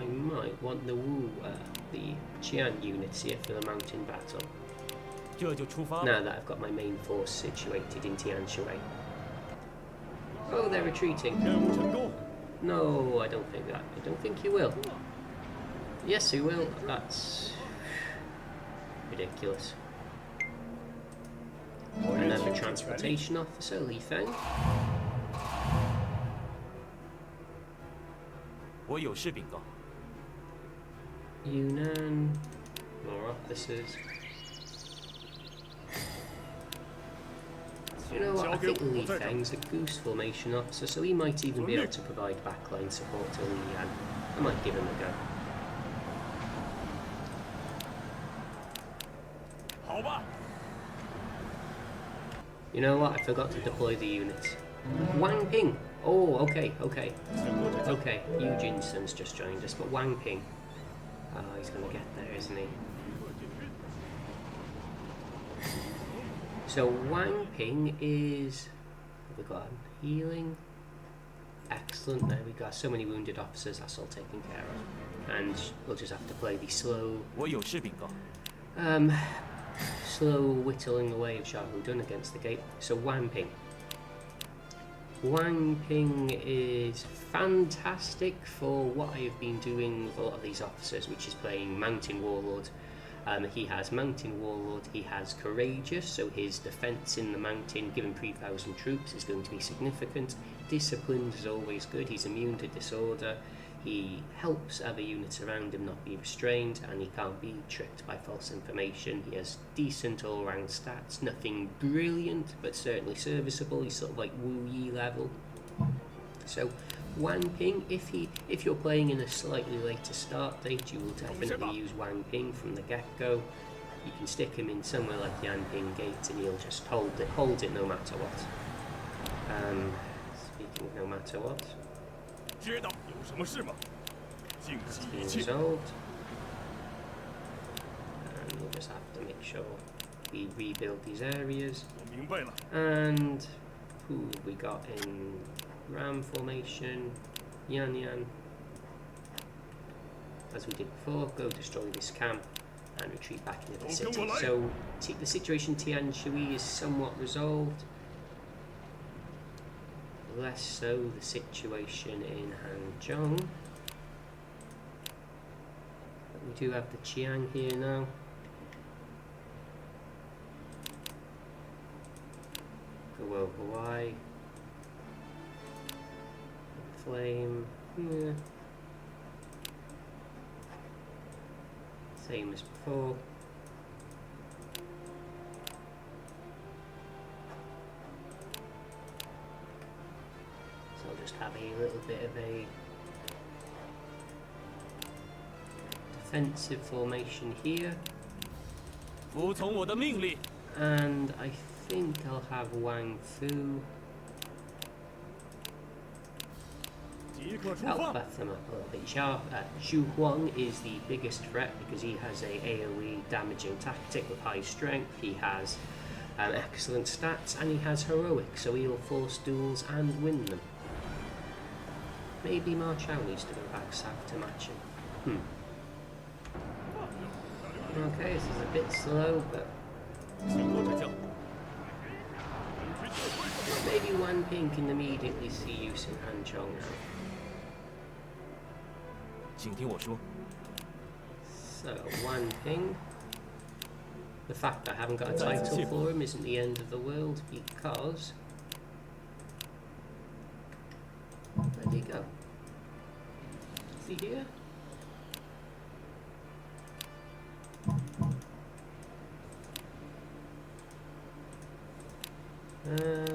might want the the Qian units here for the mountain battle. 这就出发吧。 Now that I've got my main force situated in Tianshui. Oh, they're retreating. 任务成功。 No, I don't think that. I don't think he will. Yes, he will. That's ridiculous. Another transportation officer, Li Feng. 我有事禀告。 Yunnan. More officers. You know what? I think Li Feng's a goose formation officer, so he might even be able to provide backline support to Li Yan. I might give him a go. 好吧。 You know what? I forgot to deploy the units. Wang Ping! Oh, okay, okay. 前过这 Okay, Yu Jinson's just joined us, but Wang Ping. Oh, he's gonna get there, isn't he? So Wang Ping is... What have we got? Healing. Excellent, there we go. So many wounded officers, that's all taken care of. And we'll just have to play the slow... 我有事禀告。 slow whittling away of Xiahou Dun against the gate. So Wang Ping. Wang Ping is fantastic for what I have been doing with a lot of these officers, which is playing Mountain Warlord. He has Mountain Warlord, he has Courageous, so his defence in the mountain, given 3,000 troops, is going to be significant. Disciplined is always good, he's immune to disorder. He helps other units around him not be restrained, and he can't be tricked by false information. He has decent all-round stats, nothing brilliant, but certainly serviceable. He's sort of like Wu Yi level. So Wang Ping, if you're playing in a slightly later start date, you will definitely use Wang Ping from the get-go. You can stick him in somewhere like Yanping Gate, and he'll just hold it no matter what. Speaking of no matter what. 知道有什么事吗？尽息一 Being 切。 resolved. And we'll just have to make sure we rebuild these areas. 我明白了。 And who have we got in Ram formation? Yan Yan. As we did before, go destroy this camp and retreat back into the city. So the situation in Tianshui is somewhat resolved. Less so the situation in Hanzhong. But we do have the Qiang here now. Go Hawaii. Flame. Yeah. Same as before. So I'll just have a little bit of a defensive formation here. 服从我的命令。 And I think I'll have Wang Fu 即刻出 help 发。 buff them up a little bit. Zhu Huang is the biggest threat because he has a AoE damaging tactic with high strength. He has excellent stats and he has heroic, so he'll force duels and win them. Maybe Ma Chao needs to go back south to match him. Okay, this is a bit slow, but 前过这将。 maybe Wan Ping can immediately see use in Hanzhong now. 请听我说。 So, Wan Ping. The fact that I haven't got a title for him isn't the end of the world because... Where'd he go? Is he here?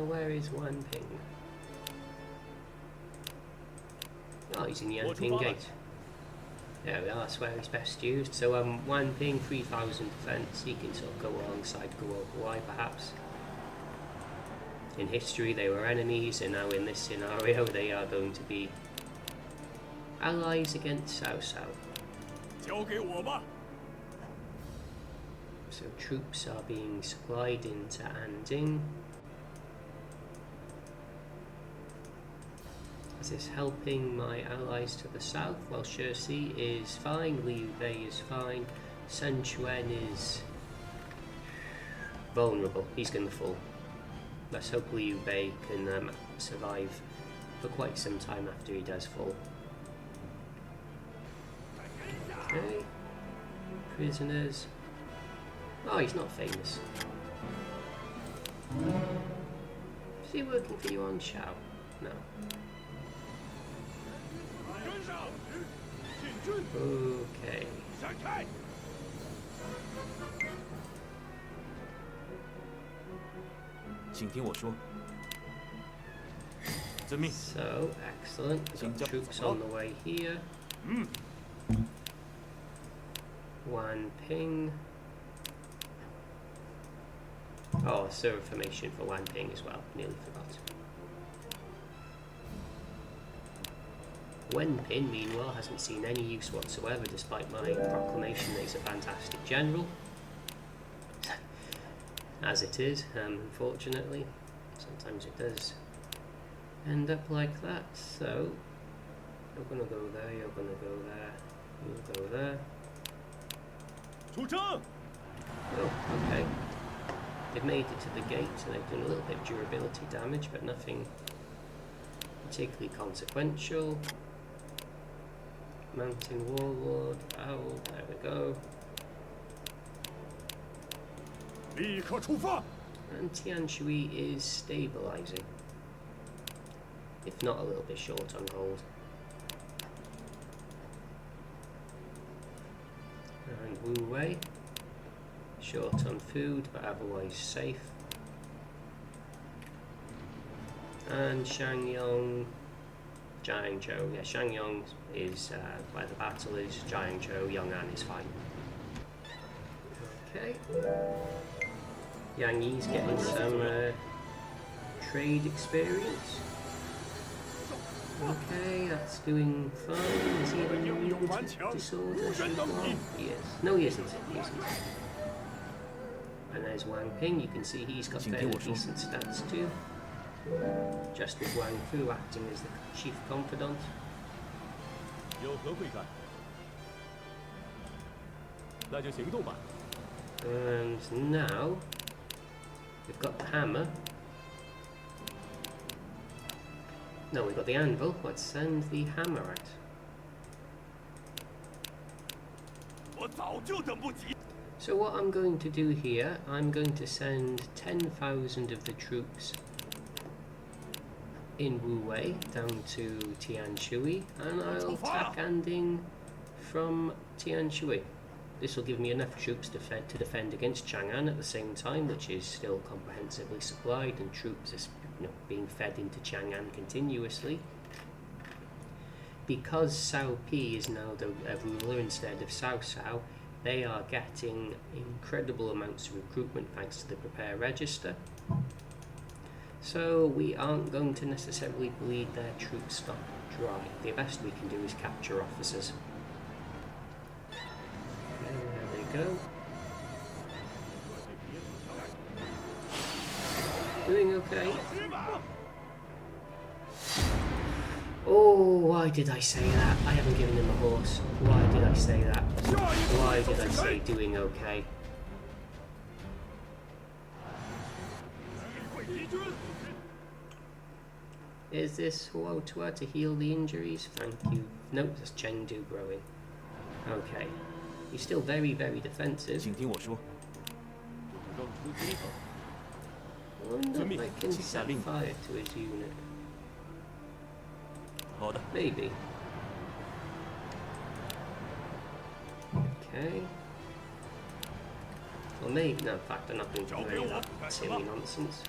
Where is Wan Ping? Oh, he's in the Yanping Gate. There we are, that's where he's best used. So Wan Ping, 3,000 defense, he can sort of go alongside Guo Huai perhaps. In history they were enemies, and now in this scenario they are going to be allies against Cao Cao. 交给我吧。 So troops are being supplied into Anding. Is this helping my allies to the south? Well, Shirsi is fine, Liu Bei is fine, Sun Quan is vulnerable, he's going to fall. Let's hope Liu Bei can survive for quite some time after he does fall. Okay, prisoners. Oh, he's not famous. Is he working for you on Chao? No. Okay. 闪开！ 请听我说。遵命。 So, excellent. We've got troops on the way here. Wan Ping. Oh, server formation for Wan Ping as well. Nearly forgot. Wen Pin, meanwhile, hasn't seen any use whatsoever despite my proclamation that he's a fantastic general. As it is, unfortunately. Sometimes it does end up like that. So, you're gonna go there, you're gonna go there, you'll go there. 出征！ Oh, okay. They've made it to the gate and they've done a little bit of durability damage, but nothing particularly consequential. Mountain Warlord, Owl, there we go. 立刻出发！ And Tianshui is stabilising. If not a little bit short on gold. And Wu Wei, short on food but otherwise safe. And Shangyong, Zhang, yeah, Shangyong is where the battle is, Zhang, Yong'an is fine. Okay. Yang Yi's getting some trade experience. Okay, that's doing fine. Is he immune to disorder? He is. No, he isn't. He isn't. And there's Wang Ping. You can see he's got fairly decent stats too. Just with Wang Fu acting as the chief confidant. 有何贵干？那就行动吧。 And now we've got the hammer. No, we've got the anvil. Let's send the hammer out. 我早就等不及。 So what I'm going to do here, I'm going to send 10,000 of the troops in Wu Wei down to Tianshui, and I'll attack Anding from Tianshui. This will give me enough troops to defend against Chang'an at the same time, which is still comprehensively supplied, and troops are being fed into Chang'an continuously. Because Cao Pi is now the ruler instead of Cao, they are getting incredible amounts of recruitment thanks to the Prepare Register. So we aren't going to necessarily bleed their troop stock dry. The best we can do is capture officers. There we go. Doing okay. Oh, why did I say that? I haven't given him a horse. Why did I say that? Why did I say doing okay? Is this Huotua to heal the injuries? Thank you. Nope, that's Chengdu growing. Okay. He's still very, very defensive. 请听我说。 I wonder if I can set fire to his unit. 好的。 Maybe. Okay. Well, maybe. No, in fact, I'm not going to do any of that silly nonsense.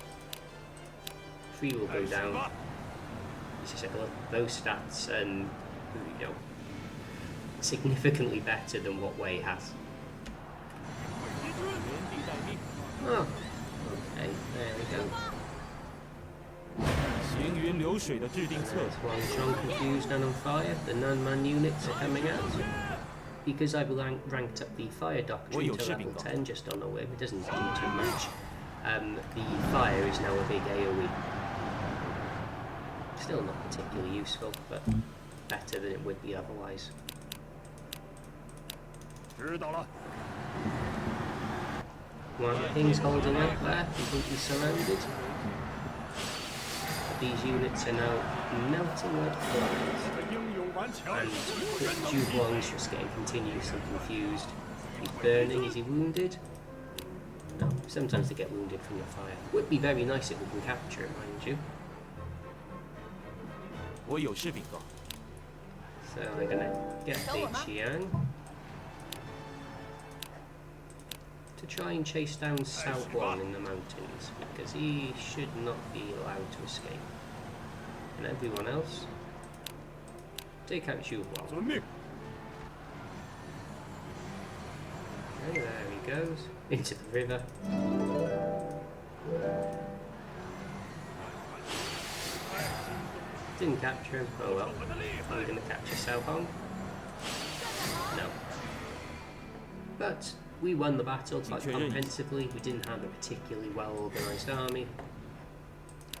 3 will go down. It's just like, look, those stats and significantly better than what Wei has. Oh, okay, there we go. 行云流水的制定策略。 While Zhang confused and on fire, the non-man units are coming out. Because I've ranked up the fire doctrine to level 10 just on a whim, it doesn't do too much. The fire is now a big AoE. Still not particularly useful, but better than it would be otherwise. 知道了。 Wang Ping's holding out there, completely surrounded. But these units are now melting like flies. 这英勇顽强， And 人能 Zhu Huang's just getting continuously confused. He's burning, is he wounded? No, sometimes they get wounded from the fire. Would be very nice if we can capture it, mind you. 我有事禀告。 So I'm gonna get the Xiang to try and chase down Xiahou in the mountains, because he should not be allowed to escape. And everyone else, take out Zhu Huang. 遵命。 Okay, there he goes, into the river. Didn't capture him, oh well. Are we going to capture Xiahou? No. But we won the battle quite comprehensively. We didn't have a particularly well organised army,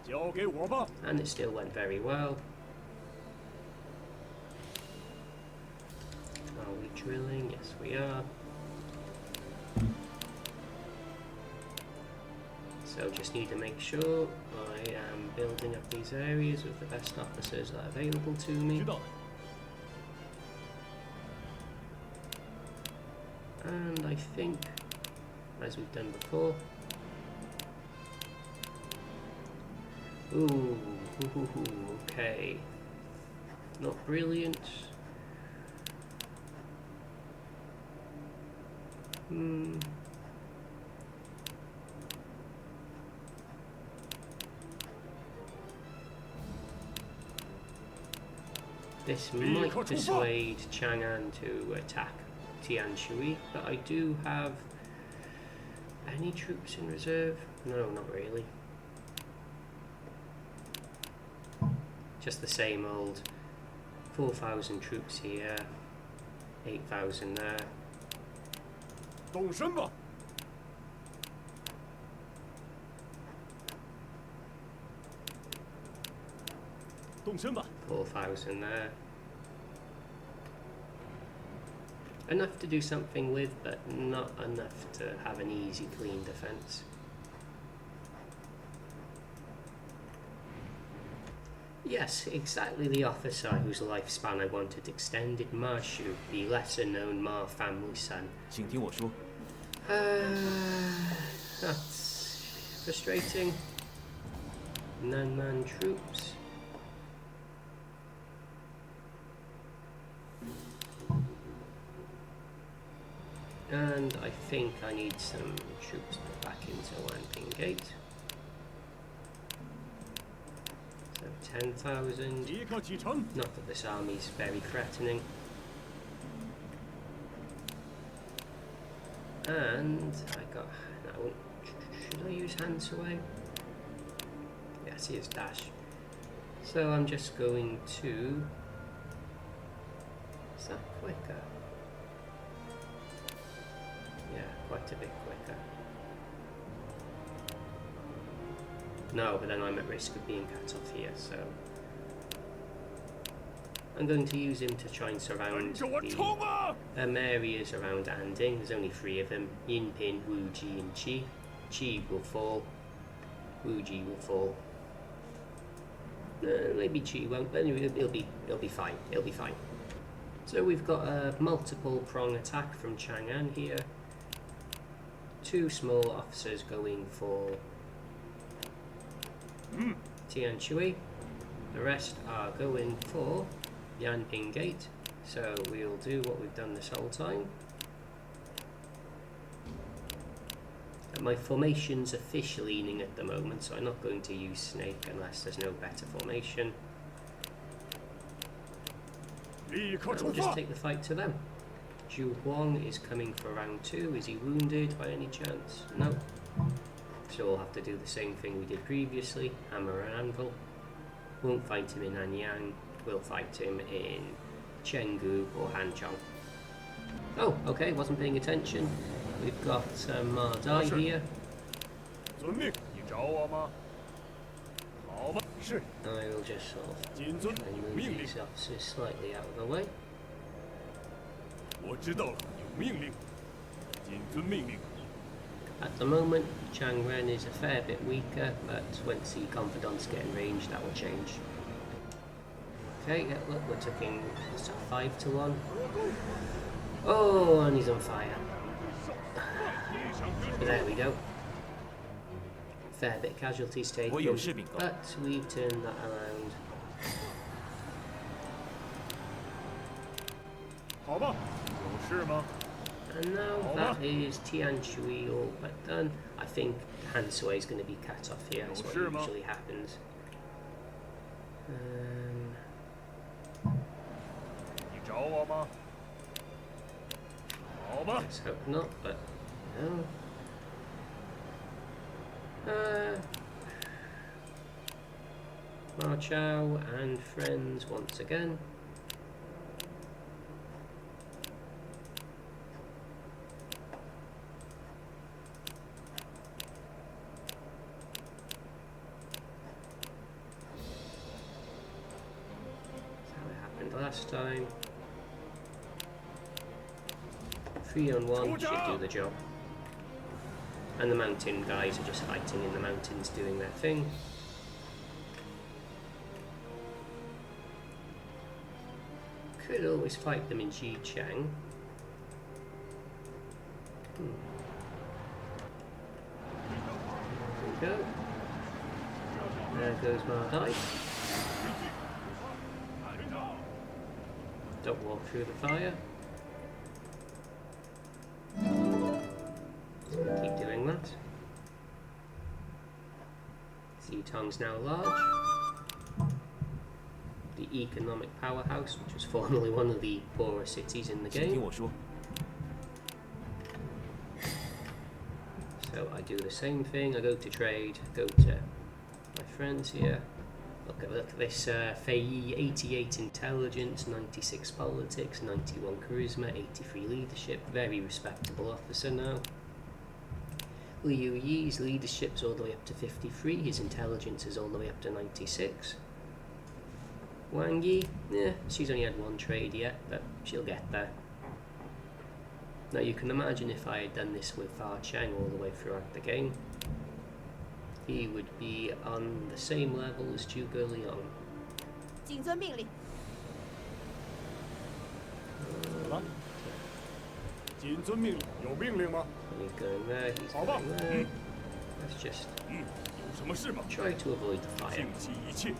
交给我吧。 and it still went very well. Are we drilling? Yes, we are. So just need to make sure I am building up these areas with the best officers that are available to me. 知道了。 And I think, as we've done before, ooh, okay, not brilliant. This might persuade Chang'an to attack Tianshui, but I do have any troops in reserve? No, not really. Just the same old 4,000 troops here, 8,000 there. 动身吧。 动身吧。 4,000 there. Enough to do something with, but not enough to have an easy, clean defense. Yes, exactly the officer whose lifespan I wanted extended, Ma Shu, the lesser-known Ma family son. 请听我说， That's frustrating. Nanman troops. And I think I need some troops put back into Wanping Gate. So 10,000. 即刻启程。 Not that this army's very threatening. And I got no. Should I use hands away? Yes, here's dash. So I'm just going to. Is that quicker? Yeah, quite a bit quicker. No, but then I'm at risk of being cut off here, so I'm going to use him to try and surround 跟着我冲啊！ areas around Anding. There's only 3 of them: Yinpin, Wuji, and Qi. Qi will fall. Wuji will fall. Maybe Qi won't, but anyway, it'll be fine. It'll be fine. So we've got a multiple prong attack from Chang'an here. 2 small officers going for Tianshui. The rest are going for Yanping Gate. So we'll do what we've done this whole time. And my formation's officially leaning at the moment, so I'm not going to use Snake unless there's no better formation. 立刻 And 出 we'll just 发！ take the fight to them. Zhu Huang is coming for round 2. Is he wounded by any chance? No. So we'll have to do the same thing we did previously. Hammer and anvil. Won't fight him in Anyang. We'll fight him in Chengdu or Hanchong. Oh, okay, wasn't paying attention. We've got Ma Dai here. 遵命。你找我吗？好吧，是， I will just sort of 谨遵 try and 有 move 命令。 these officers slightly out of the way. 我知道了，有命令。谨遵命令。 At the moment, Zhang Ren is a fair bit weaker, but once the confidants get in range, that will change. Okay, yeah, look, we're taking 5 to 1. Oh, and he's on fire. There we go. Fair bit of casualties taken, 我有事禀告。 but we've turned that around. 好吧，有事吗？ And now that is Tian Shui all but done. I think Han Sui is going to be cut off here. That's what Sure, Ma. usually happens. 你找我吗？好吧， Let's hope not, but no. Ma Chao and friends once again. That's how it happened last time. 3 on 1 should do the job. And the mountain guys are just fighting in the mountains doing their thing. Could always fight them in Xichang. There we go. There goes Mardai. Don't walk through the fire. Keep doing that. Xitong's now large. The economic powerhouse, which was formerly one of the poorer cities in the 请听 game. 我说， So I do the same thing. I go to trade, go to my friends here. Look at this Fei Yi, 88 intelligence, 96 politics, 91 charisma, 83 leadership. Very respectable officer now. Liu Yi's leadership's all the way up to 53. His intelligence is all the way up to 96. Wang Yi, she's only had 1 trade yet, but she'll get there. Now you can imagine if I had done this with Fa Cheng all the way throughout the game, he would be on the same level as Zhuge Liang. 谨遵命令。怎么了？谨遵命令，有命令吗？ He's going there, he's 好吧， going there. Let's just 有什么事吗？ try to avoid the fire. 尽其一切。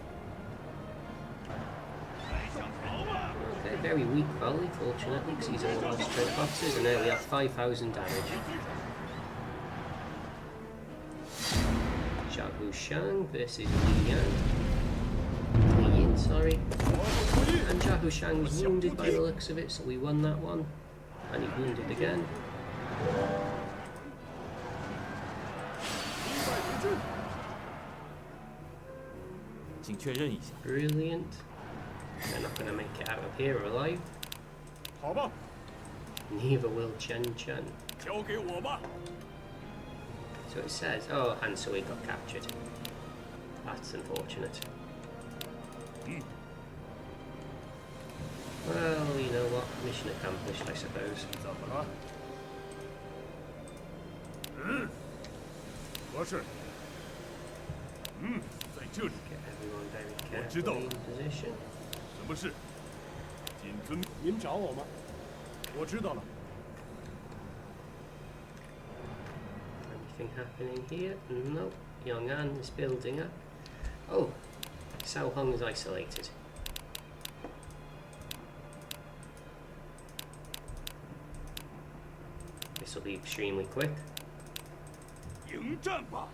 Okay, very weak volley, fortunately, because he's only lost 10 boxes, and there we have 5,000 damage. Xiahou Dun versus Li Yin, sorry. And Xiahou Dun was wounded by the looks of it, so we won that one. And he's wounded again. 请确认一下， Brilliant. They're not going to make it out of here alive. 好吧， Neither will Chen Chen. 交给我吧。 So it says, oh, Han Sui got captured. That's unfortunate. Well, you know what? Mission accomplished, I suppose. 怎么了？合适。在这里， Get everyone very 我知道 carefully 了。 in position. 什么事？谨遵。您找我吗？我知道了。 Anything happening here? No. Yong'an is building up. Oh, Xiahou is isolated. This will be extremely quick. 迎战吧！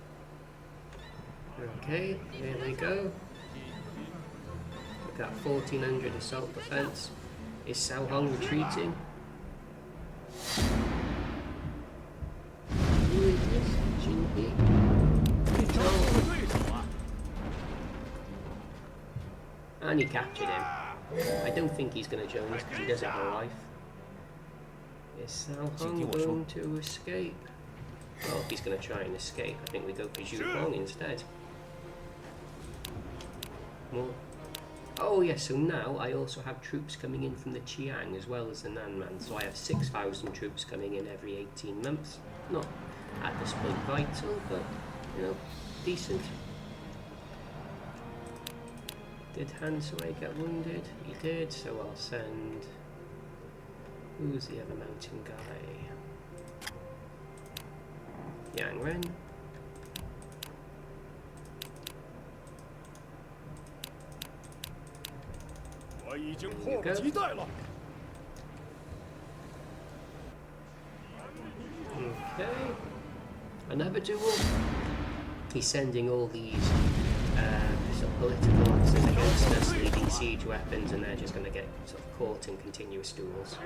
Okay, here we go. We've got 1400 assault defense. Is Xiahou retreating? Who is this? Jinpi? 找我的对手啊！ And he captured him. I don't think he's going to join us because he does have a life. Is Xiahou going to escape? Well, if he's going to try and escape, I think we go for Zhu Wang instead. more. Oh yes, so now I also have troops coming in from the Chiang as well as the Nanman. So I have 6,000 troops coming in every 18 months. Not at this point vital, but you know, decent. Did Hansaway get wounded? He did, so I'll send... Who's the other mountain guy? Yang Ren. 我已经迫不及待了。 Okay. Another duel. He's sending all these sort of political officers against us, leading siege weapons, and they're just going to get sort of caught in continuous duels.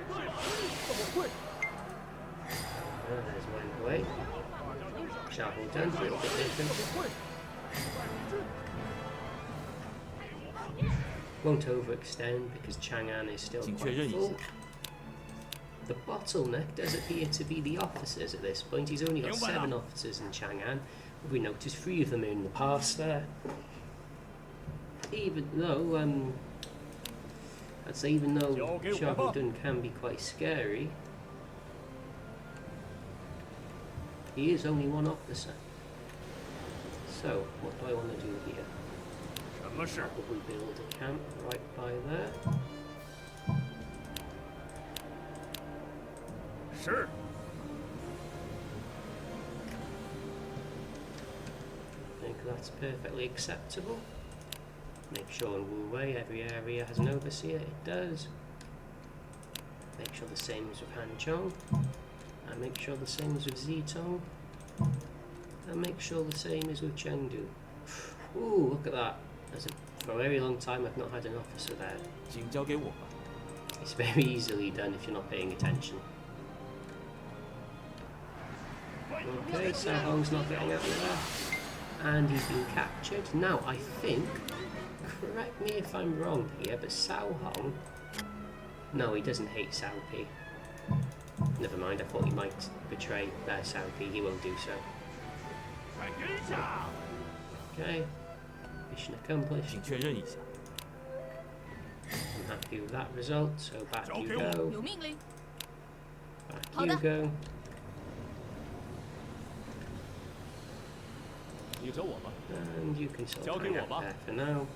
There's Wang away. Xiahou Dun, a little bit different. Won't overextend because Chang'an is still quite full. The bottleneck does appear to be the officers at this point. He's only got 7 officers in Chang'an. We noticed 3 of them in the past there. Even though, I'd say even though Xiahou Dun can be quite scary, he is only 1 officer. So, what do I want to do here? Probably build a camp right by there. Sure. I think that's perfectly acceptable. Make sure in Wu Wei every area has an overseer. It does. Make sure the same is with Hanzhong. And make sure the same is with Zitong. And make sure the same is with Chengdu. Ooh, look at that. For a very long time I've not had an officer there. 请交给我吧。 It's very easily done if you're not paying attention. Okay, Xiahong's not getting out of there. And he's been captured. Now, I think, correct me if I'm wrong here, but Xiahong... No, he doesn't hate Cao Pi. Never mind, I thought he might betray Cao Pi. He won't do so. Okay. Mission accomplished. 请确认一下。 I'm happy with that result, so back you go. 有命令。 Back you go. 你找我吧。 And you can sort of 交给 hang 我 out 吧。 there for now.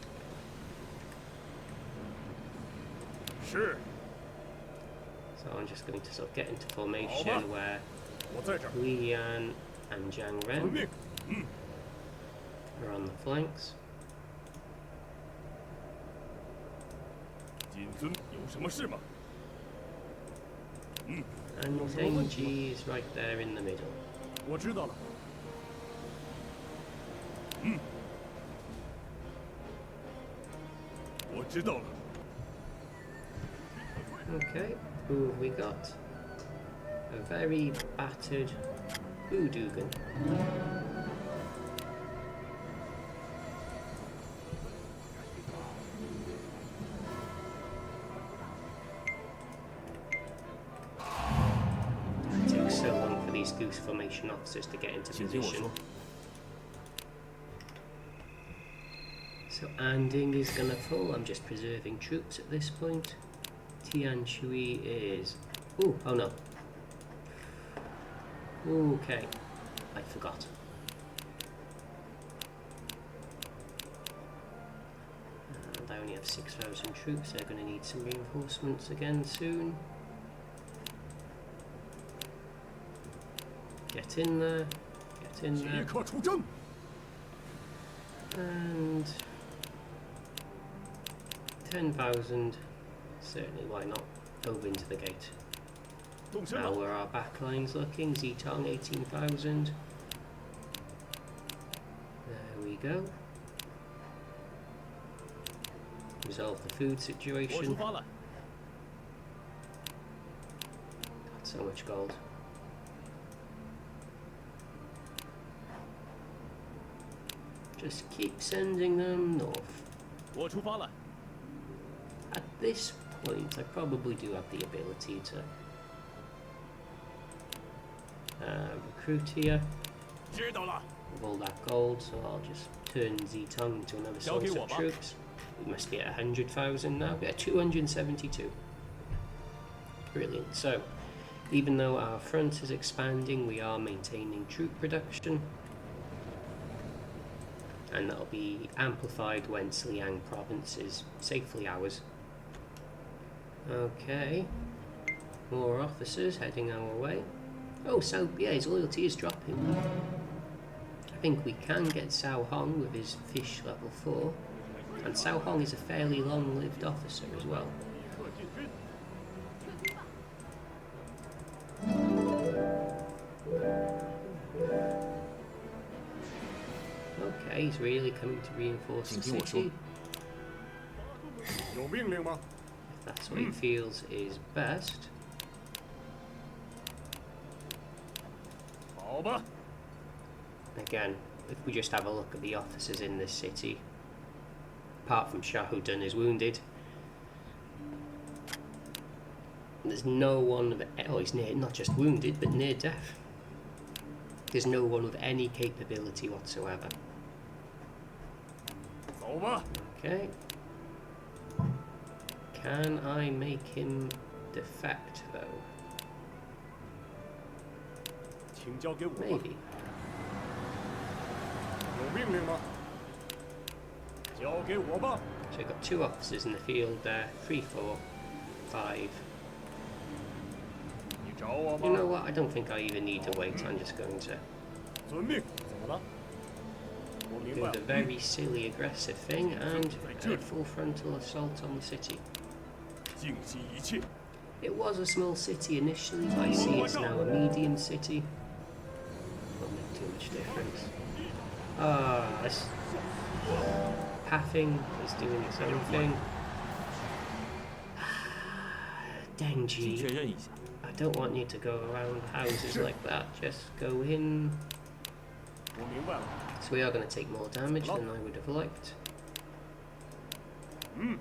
是。 So I'm just going to sort of get into formation where 我在这儿。 Li Yan and Zhang 遵 Ren 命。 are on the flanks. 谨遵，有什么事吗？ And Zhang is right there in the middle. 我知道了。我知道了。 Okay, who have we got? A very battered Udugan. It takes so long for these goose formation officers to get into 请听我 position. 说。 So Anding is gonna fall. I'm just preserving troops at this point. Tian Shui is... oh no. Okay. I forgot. And I only have 6,000 troops. They're gonna need some reinforcements again soon. Get in there. Get in 即 there. 刻出征。 And 10,000, certainly why not, over into the gate. 动身 Now 了。 where our back line's looking, Zitong 18,000. There we go. Resolve the food 我出 situation. 发了。 Got so much gold. Just keep sending them north. 我出发了。 At this point, I probably do have the ability to recruit here 知道了。 with all that gold, so I'll just turn Zitong into another source of troops. we must be at 100,000 now. We're at 272. Brilliant. So, even though our front is expanding, we are maintaining troop production. And that'll be amplified when Xiahou province is safely ours. Okay. More officers heading our way. Oh, so yeah, his loyalty is dropping. I think we can get Xiahou with his fish level 4. And Xiahou is a fairly long-lived officer as well. Okay, he's really coming to reinforce the city. 有命令吗？ If that's what he feels is best. 好吧。 Again, if we just have a look at the officers in this city, apart from Xiahou Dun is wounded, there's no one of, oh, he's near, not just wounded, but near death. There's no one with any capability whatsoever. 走吧。 Okay. Can I make him defect though? 请交给我吧。 Maybe. 有命令吗？交给我吧。 So we've got 2 officers in the field there. 3, 4, 5. 你找我 You know 吗？ what? I don't think I even need to wait. I'm just going to 遵命。怎么了？我明 do 白 the 了。 very silly aggressive thing and a full frontal assault on the city. 尽悉一切。 It was a small city initially, but I see it's now a medium city. Won't make too much difference. Ah, this pathing is doing its own thing. 请确 Denji, 认一下。 I don't want you to go around houses like that. Just go in. 我明白了。 So we are going to take more damage than I would have liked. 嗯。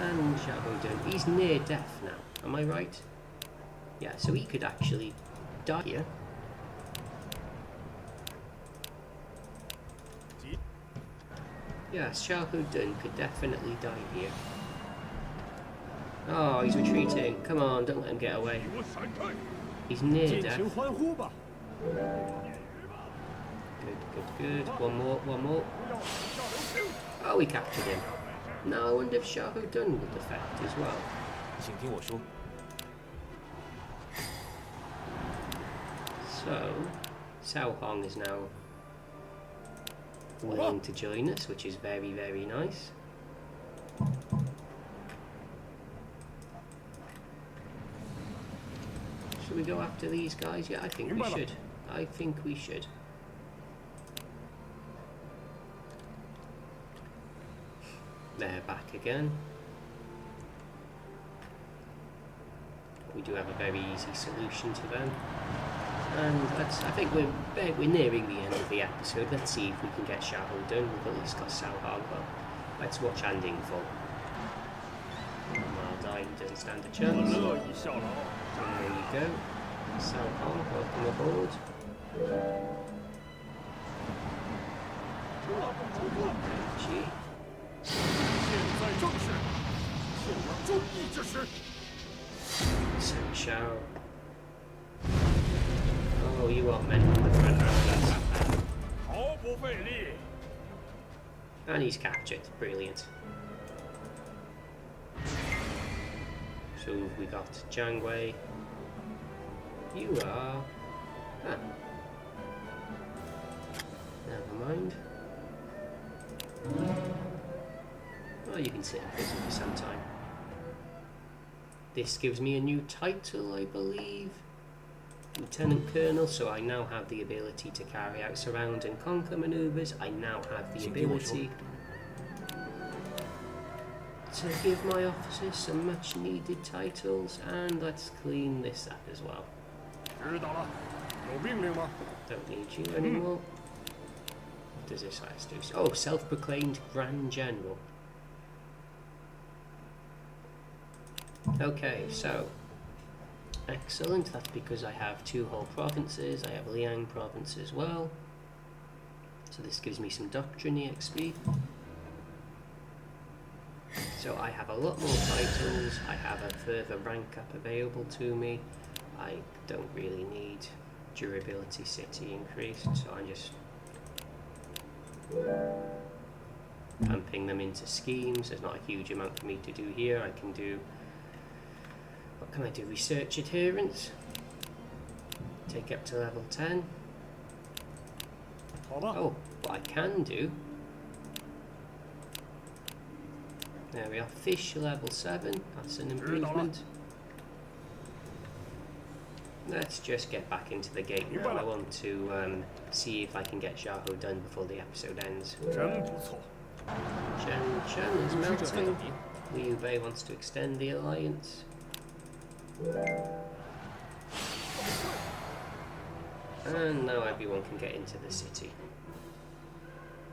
And Xiahou Dun, he's near death now, am I right? Yeah, so he could actually die here. Yeah, Xiahou Dun could definitely die here. Oh, he's retreating. Come on, don't let him get away. 给我闪开！ He's near 尽 death. 情欢呼吧！ Good. One more. 不要下留情！ Oh, we captured him. Now I wonder if Xiahou Dun would defect as well. 请听我说。 So, Xiahou is now willing to join us, which is very, very nice. Should we go after these guys? Yeah, I think we should. I think we should. They're back again. We do have a very easy solution to them. And I think we're nearing the end of the episode. Let's see if we can get Xiahou Dun. We've at least got Xiahou. Well, let's watch Anding fall. I'll die, he doesn't stand a 我 chance. 乐意效劳。 There you go. Xiahou, welcome aboard. Gee. 现在正是献阳忠义之时。 So Chao. Oh, you are meant for the front row. 毫不费力。 And he's captured. Brilliant. So we got Zhang Wei. You are... Ah. Never mind. Oh, you can sit in prison for some time. This gives me a new title, I believe. Lieutenant Colonel, so I now have the ability to carry out surround and conquer maneuvers. I now have the ability to give my officers some much needed titles, and let's clean this up as well. 知道了，有命令吗？ Don't need you anymore. What does this last do? Oh, self-proclaimed Grand General. Okay, so excellent. That's because I have 2 whole provinces. I have Liang province as well. So this gives me some Doctrine EXP. So I have a lot more titles, I have a further rank up available to me. I don't really need durability city increased, so I'm just pumping them into schemes. There's not a huge amount for me to do here. I can do, what can I do? Research adherence. Take up to level 10. 好吧， Oh, what I can do. There we are, fish level 7. That's an improvement. Let's just get back into the game now. I want to see if I can get Xiahou Dun before the episode ends. 真不错。 Chen is 使者在等 melting. 敌， Liu Bei wants to extend the alliance. And now everyone can get into the city.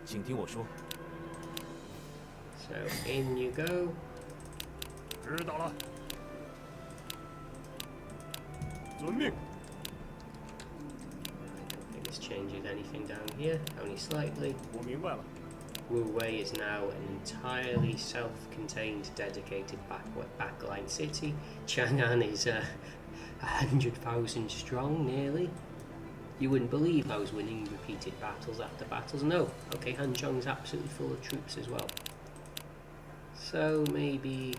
请听我说， So in you go. 知道了。遵命。 I don't think this changes anything down here, only slightly. 我明白了。 Wu Wei is now an entirely self-contained, dedicated backline city. Chang'an is 100,000 strong, nearly. You wouldn't believe I was winning repeated battles after battles. No, okay, Hanzhong's absolutely full of troops as well. So maybe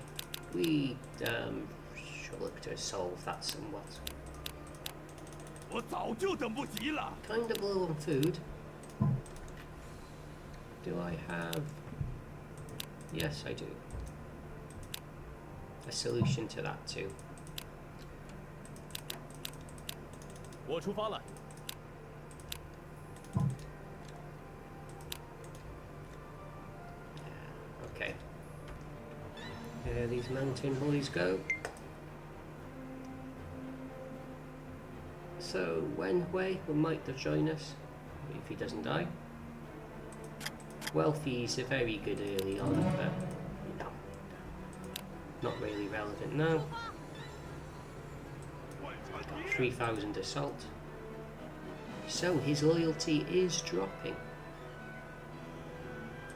we should look to solve that somewhat. 我早就等不及了。 Kind of low on food. Do I have... Yes, I do. A solution to that too. 我出发了。 Okay. There these mountain boys go. So, Wen Hui might join us, if he doesn't die. Wealthies are very good early on, but no. Not really relevant now. Got 3,000 assault. So, his loyalty is dropping.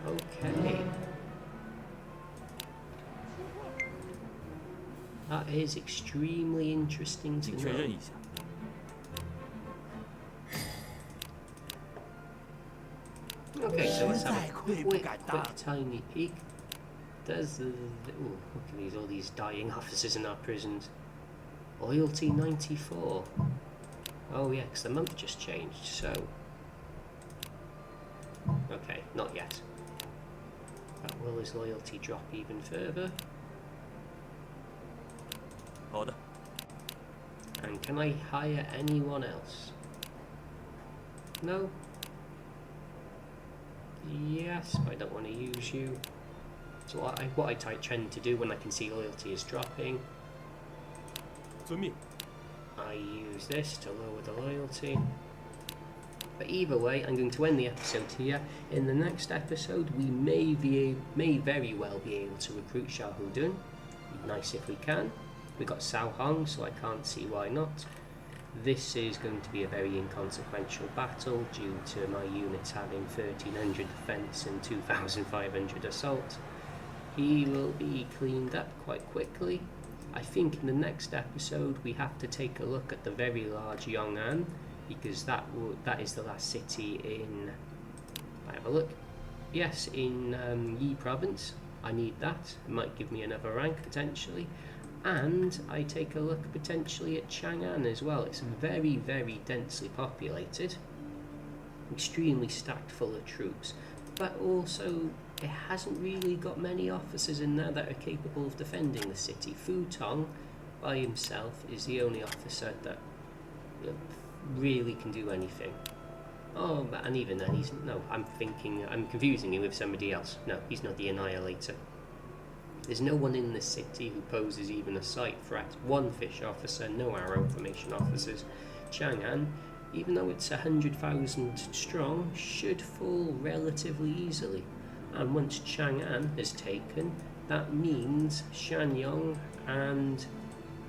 Okay. That is extremely interesting to 请确认 know. 一下。 Okay, so let's have a quick tiny peek. Does the... Ooh, look at these, all these dying officers in our prisons. Loyalty 94. Oh yeah, because the month just changed, so... Okay, not yet. But will his loyalty drop even further? 好的， And can I hire anyone else? No? Yes, but I don't want to use you. So what I tend to do when I can see loyalty is dropping, 遵命。 I use this to lower the loyalty. But either way, I'm going to end the episode here. In the next episode, we may very well be able to recruit Xiahou Dun. Nice if we can. We got Cao Hong, so I can't see why not. This is going to be a very inconsequential battle due to my units having 1,300 defense and 2,500 assault. He will be cleaned up quite quickly. I think in the next episode we have to take a look at the very large Yong'an, because that is the last city in... I have a look. Yes, in Yi province. I need that. It might give me another rank potentially. And I take a look potentially at Chang'an as well. It's very, very densely populated, extremely stacked full of troops, but also it hasn't really got many officers in there that are capable of defending the city. Fu Tong by himself is the only officer that really can do anything. Oh, and even then he's... No, I'm confusing you with somebody else. No, he's not the Annihilator. There's no one in the city who poses even a sight threat. One fish officer, no arrow formation officers. Chang'an, even though it's 100,000 strong, should fall relatively easily. And once Chang'an is taken, that means Shangyong and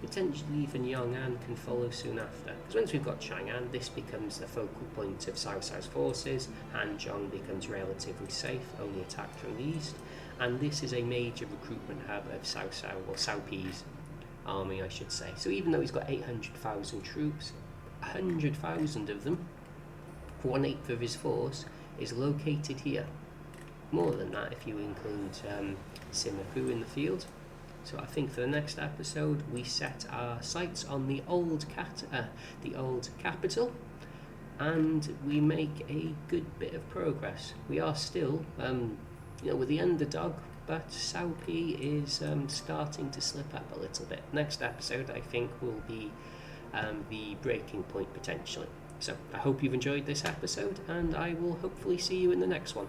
Potentially even Yong'an can follow soon after. Because once we've got Chang'an, this becomes the focal point of Cao Cao's forces, and Zhang becomes relatively safe, only attacked from the east. And this is a major recruitment hub of Cao Pi's army, I should say. So even though he's got 800,000 troops, 100,000 of them, 1/8 of his force, is located here. More than that if you include Sima Fu in the field. So I think for the next episode we set our sights on the old capital, and we make a good bit of progress. We are still, with the underdog, but Cao Pi is starting to slip up a little bit. Next episode I think will be the breaking point potentially. So I hope you've enjoyed this episode, and I will hopefully see you in the next one.